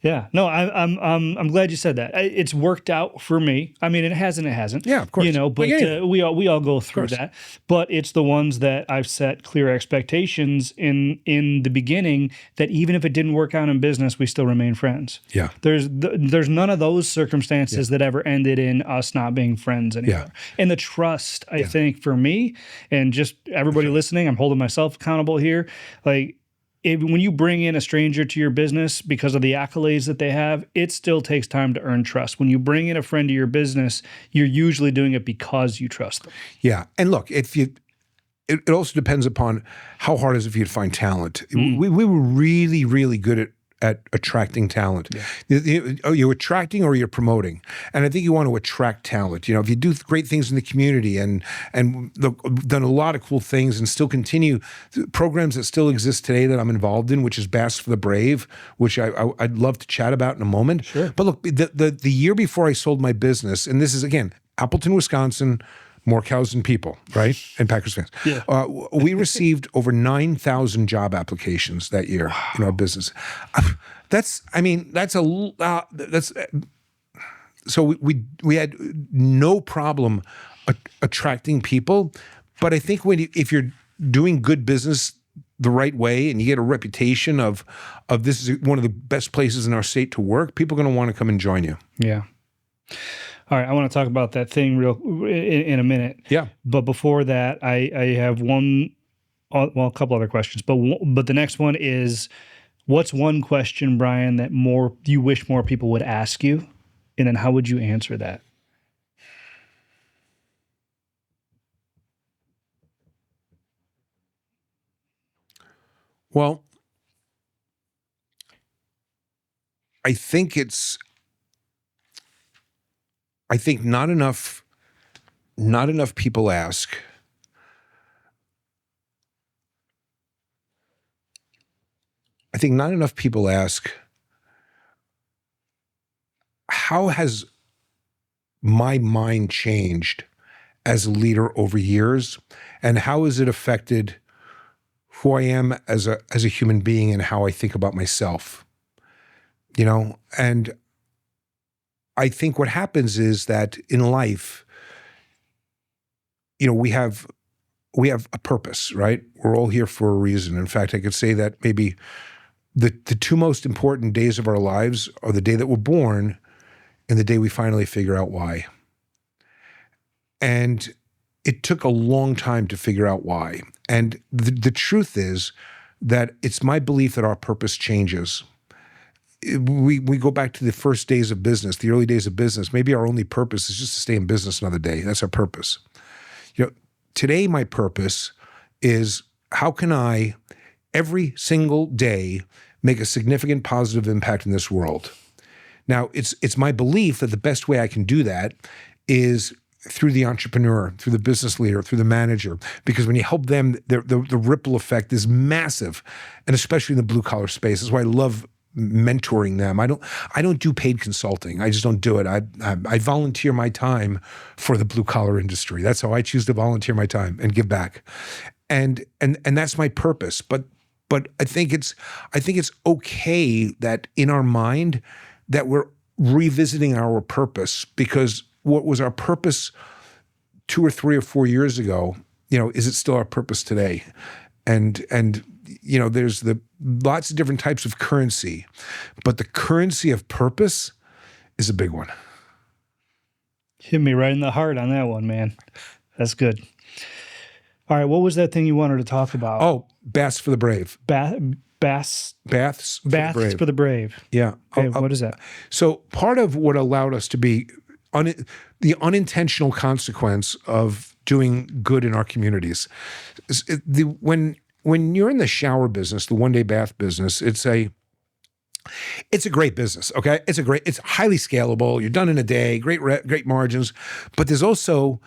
Yeah. No, I'm glad you said that. It's worked out for me. I mean, it hasn't. Yeah, of course. But we all go through that. But it's the ones that I've set clear expectations in the beginning that even if it didn't work out in business, we still remain friends. Yeah. There's none of those circumstances that ever ended in us not being friends anymore. Yeah. And the trust, I think, for me and just everybody listening, I'm holding myself accountable here. Like, when you bring in a stranger to your business because of the accolades that they have, it still takes time to earn trust. When you bring in a friend to your business, you're usually doing it because you trust them. Yeah. And look, it also depends upon how hard it is for you to find talent. We were really, really good at attracting talent. Yeah. You're attracting or you're promoting. And I think you want to attract talent. If you do great things in the community and done a lot of cool things and still continue programs that still exist today that I'm involved in, which is Bass for the Brave, which I'd love to chat about in a moment. Sure. But look, the year before I sold my business, and this is, again, Appleton, Wisconsin, more cows than people, right? And Packers fans. Yeah. We received over 9,000 job applications that year in our business. So we had no problem attracting people. But I think if you're doing good business, the right way and you get a reputation of this is one of the best places in our state to work, people are going to want to come and join you. Yeah. All right, I want to talk about that thing in a minute. Yeah. But before that, I have a couple other questions. But the next one is, what's one question, Brian, that you wish more people would ask you? And then how would you answer that? Well, I think not enough people ask. I think not enough people ask, how has my mind changed as a leader over years, and how has it affected who I am as a human being and how I think about myself? And I think what happens is that in life, we have a purpose, right? We're all here for a reason. In fact, I could say that maybe the two most important days of our lives are the day that we're born and the day we finally figure out why. And it took a long time to figure out why. And the truth is that it's my belief that our purpose changes. We go back to the first days of business, the early days of business. Maybe our only purpose is just to stay in business another day. That's our purpose. Today my purpose is, how can I every single day make a significant positive impact in this world? Now, it's my belief that the best way I can do that is through the entrepreneur, through the business leader, through the manager, because when you help them, the ripple effect is massive, and especially in the blue collar space. That's why I love mentoring them. I don't do paid consulting. I just don't do it. I volunteer my time for the blue collar industry. That's how I choose to volunteer my time and give back, and that's my purpose. But I think it's okay that in our mind that we're revisiting our purpose, because what was our purpose 2 or 3 or 4 years ago, is it still our purpose today? And there's lots of different types of currency, but the currency of purpose is a big one. Hit me right in the heart on that one, man. That's good. All right, what was that thing you wanted to talk about? Oh, baths for the brave. Baths for the brave. Yeah. Okay, what is that? So part of what allowed us to be the unintentional consequence of doing good in our communities is when you're in the shower business, the one-day bath business, it's a great business, okay? It's highly scalable. You're done in a day, great margins, but there's also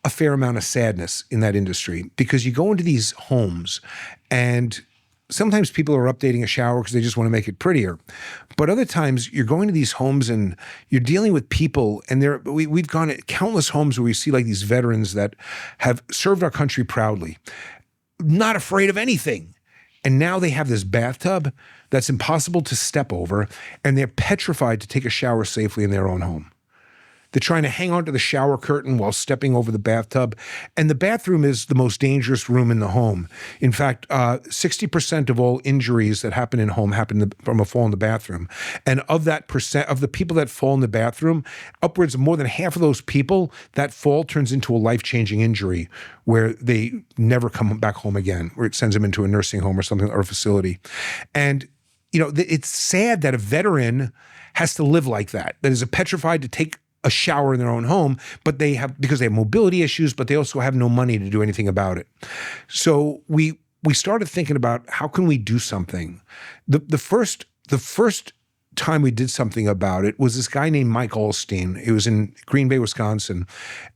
a fair amount of sadness in that industry, because you go into these homes and sometimes people are updating a shower because they just want to make it prettier. But other times you're going to these homes and you're dealing with people, and we've gone to countless homes where we see like these veterans that have served our country proudly, not afraid of anything. And now they have this bathtub that's impossible to step over, and they're petrified to take a shower safely in their own home. They're trying to hang on to the shower curtain while stepping over the bathtub. And the bathroom is the most dangerous room in the home. In fact, 60% of all injuries that happen in home happen from a fall in the bathroom. And of that percent, of the people that fall in the bathroom, upwards of more than half of those people, that fall turns into a life-changing injury where they never come back home again, where it sends them into a nursing home or something, or a facility. And it's sad that a veteran has to live like that is petrified to take a shower in their own home, but because they have mobility issues, but they also have no money to do anything about it. So we started thinking about, how can we do something? The first time we did something about it was this guy named Mike Allstein. He was in Green Bay, Wisconsin,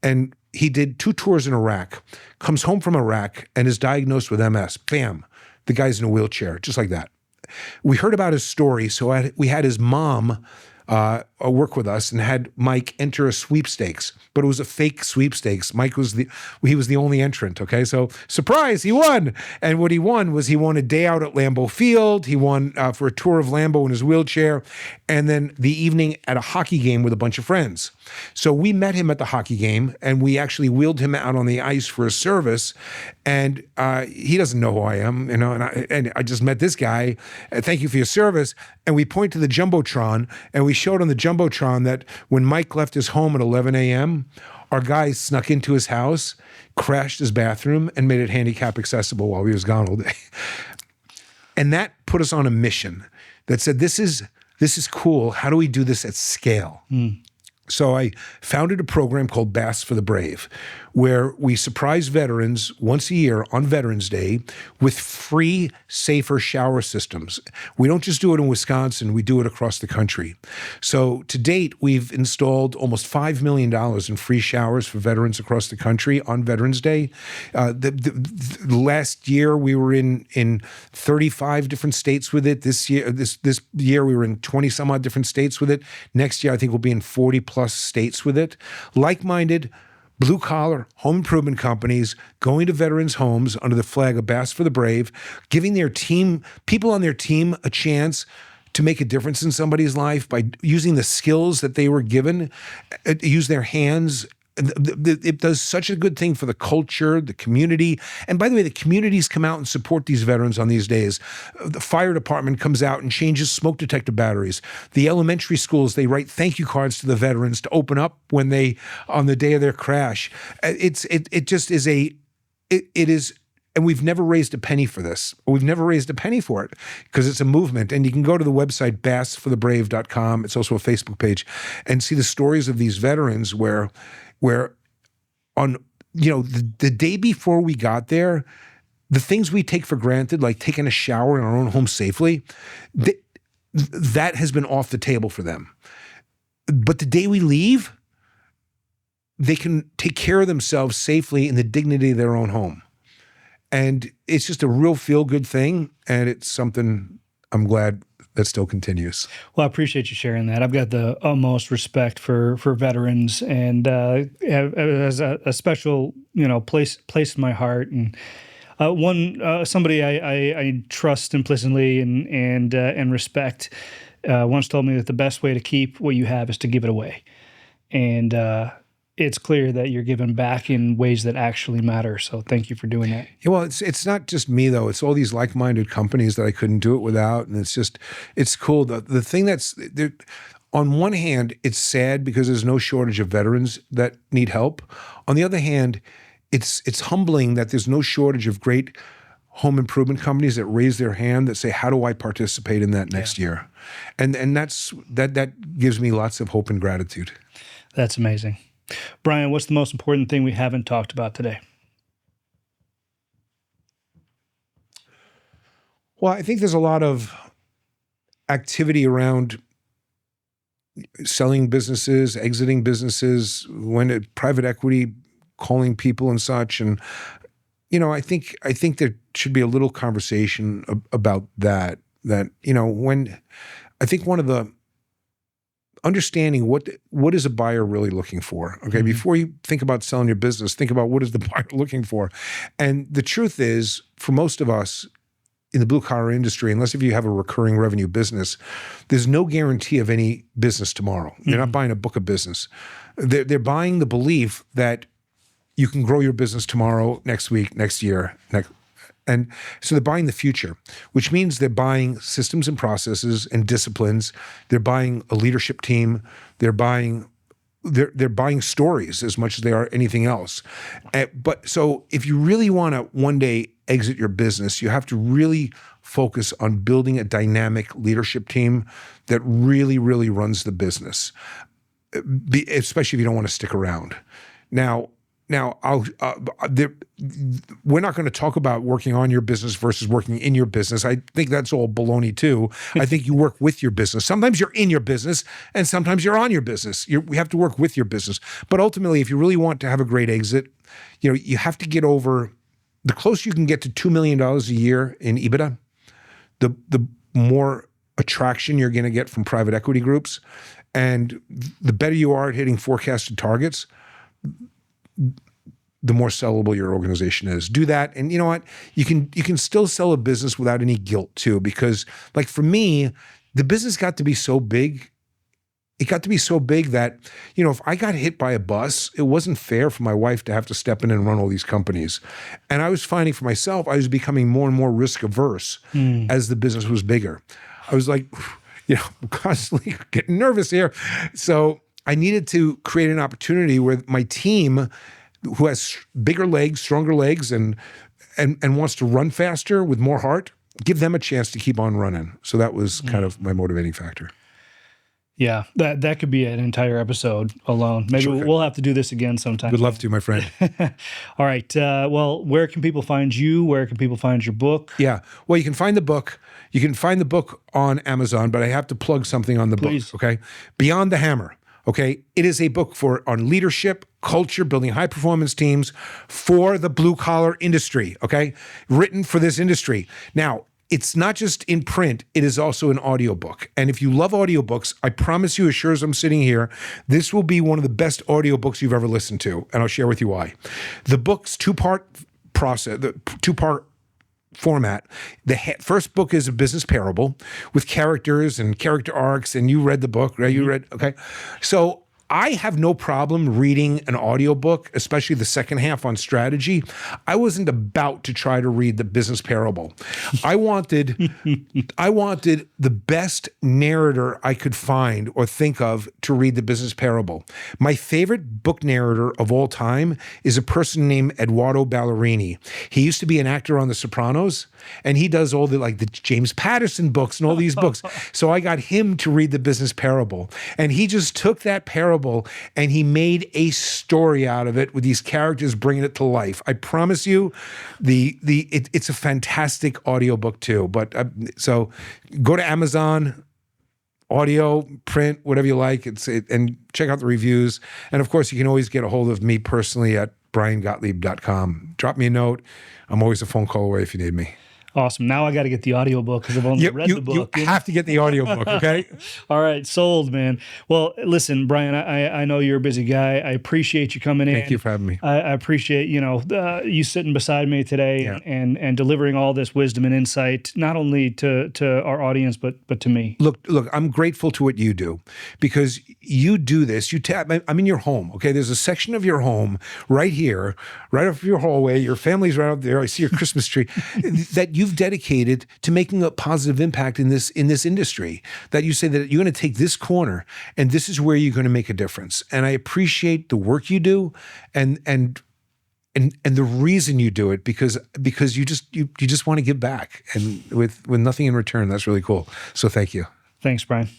and he did 2 tours in Iraq, comes home from Iraq and is diagnosed with MS. Bam, the guy's in a wheelchair, just like that. We heard about his story, so we had his mom work with us and had Mike enter a sweepstakes, but it was a fake sweepstakes. He was the only entrant. Okay, so surprise, he won. And what he won a day out at Lambeau Field. He won for a tour of Lambeau in his wheelchair, and then the evening at a hockey game with a bunch of friends. So we met him at the hockey game, and we actually wheeled him out on the ice for a service. And he doesn't know who I am, and I just met this guy. Thank you for your service. And we point to the Jumbotron, and we showed on the Jumbotron that when Mike left his home at 11 a.m., our guy snuck into his house, crashed his bathroom, and made it handicap accessible while he was gone all day. And that put us on a mission that said, this is cool. How do we do this at scale? So I founded a program called Baths for the Brave, where we surprise veterans once a year on Veterans Day with free, safer shower systems. We don't just do it in Wisconsin, we do it across the country. So to date, we've installed almost $5 million in free showers for veterans across the country on Veterans Day. The last year, we were in 35 different states with it. This year, we were in 20 some odd different states with it. Next year, I think we'll be in 40 plus states with it. Like-minded, blue-collar home improvement companies going to veterans' homes under the flag of Baths for the Brave, giving their people on their team a chance to make a difference in somebody's life by using the skills that they were given, use their hands. It does such a good thing for the culture, the community. And by the way, the communities come out and support these veterans on these days. The fire department comes out and changes smoke detector batteries. The elementary schools, they write thank you cards to the veterans to open up on the day of their crash. It just is and we've never raised a penny for this. We've never raised a penny for it because it's a movement. And you can go to the website, bathsforthebrave.com. It's also a Facebook page, and see the stories of these veterans where on, the day before we got there, the things we take for granted, like taking a shower in our own home safely, that has been off the table for them. But the day we leave, they can take care of themselves safely in the dignity of their own home. And it's just a real feel-good thing, and it's something I'm glad that still continues. Well, I appreciate you sharing that. I've got the utmost respect for veterans, and as a special place in my heart. And somebody I trust implicitly and respect once told me that the best way to keep what you have is to give it away, and it's clear that you're giving back in ways that actually matter. So thank you for doing that. Yeah, well, it's not just me, though. It's all these like-minded companies that I couldn't do it without. And it's cool. The thing on one hand, it's sad because there's no shortage of veterans that need help. On the other hand, it's humbling that there's no shortage of great home improvement companies that raise their hand that say, how do I participate in that next year? And that gives me lots of hope and gratitude. That's amazing. Brian, what's the most important thing we haven't talked about today? Well, I think there's a lot of activity around selling businesses, exiting businesses, when private equity calling people and such. And, I think there should be a little conversation about that, when I think one of the understanding what is a buyer really looking for, okay? Mm-hmm. Before you think about selling your business, think about what is the buyer looking for. And the truth is, for most of us in the blue-collar industry, unless if you have a recurring revenue business, there's no guarantee of any business tomorrow. Mm-hmm. They're not buying a book of business. They're buying the belief that you can grow your business tomorrow, next week, next year, and so they're buying the future, which means they're buying systems and processes and disciplines. They're buying a leadership team. They're buying stories as much as they are anything else. But so if you really want to one day exit your business, you have to really focus on building a dynamic leadership team that really, really runs the business, especially if you don't want to stick around. Now, we're not going to talk about working on your business versus working in your business. I think that's all baloney too. I think you work with your business. Sometimes you're in your business and sometimes you're on your business. We have to work with your business. But ultimately, if you really want to have a great exit, you have to get over, the closer you can get to $2 million a year in EBITDA, the more attraction you're going to get from private equity groups. And the better you are at hitting forecasted targets, the more sellable your organization is. Do that. And you know what? You can still sell a business without any guilt too, because like for me, the business got to be so big. It got to be so big that, if I got hit by a bus, it wasn't fair for my wife to have to step in and run all these companies. And I was finding for myself, I was becoming more and more risk averse as the business was bigger. I was like, I'm constantly getting nervous here. So I needed to create an opportunity where my team, who has bigger legs, stronger legs, and wants to run faster with more heart, give them a chance to keep on running. So that was kind of my motivating factor. Yeah, that could be an entire episode alone. Maybe we'll have to do this again sometime. Would love to, my friend. All right. Well, where can people find you? Where can people find your book? Yeah. Well, you can find the book. You can find the book on Amazon, but I have to plug something on the book. Okay. Beyond the Hammer. Okay. It is a book on leadership, culture, building high performance teams for the blue collar industry. Okay. Written for this industry. Now, it's not just in print, it is also an audiobook. And if you love audiobooks, I promise you, as sure as I'm sitting here, this will be one of the best audiobooks you've ever listened to. And I'll share with you why. The book's two-part process, the two-part format. The first book is a business parable with characters and character arcs, and you read the book, right? You read, okay. So I have no problem reading an audiobook, especially the second half on strategy. I wasn't about to try to read the business parable. I wanted the best narrator I could find or think of to read the business parable. My favorite book narrator of all time is a person named Eduardo Ballerini. He used to be an actor on The Sopranos, and he does all the James Patterson books and all these books. So I got him to read the business parable, and he just took that parable and he made a story out of it with these characters bringing it to life. I promise you, it's a fantastic audiobook too. But so go to Amazon, audio, print, whatever you like. And check out the reviews. And of course, you can always get a hold of me personally at briangottlieb.com. Drop me a note. I'm always a phone call away if you need me. Awesome. Now I got to get the audiobook because I've only read the book. You have to get the audiobook, okay? All right. Sold, man. Well, listen, Brian, I know you're a busy guy. I appreciate you coming in. Thank you for having me. I appreciate, you sitting beside me today and delivering all this wisdom and insight, not only to our audience, but to me. Look, I'm grateful to what you do because you do this. I'm in your home, okay? There's a section of your home right here, right off your hallway. Your family's right up there. I see your Christmas tree that you've dedicated to making a positive impact in this industry, that you say that you're going to take this corner and this is where you're going to make a difference. And I appreciate the work you do and the reason you do it because you just want to give back and with nothing in return. That's really cool. So thank you. Thanks, Brian.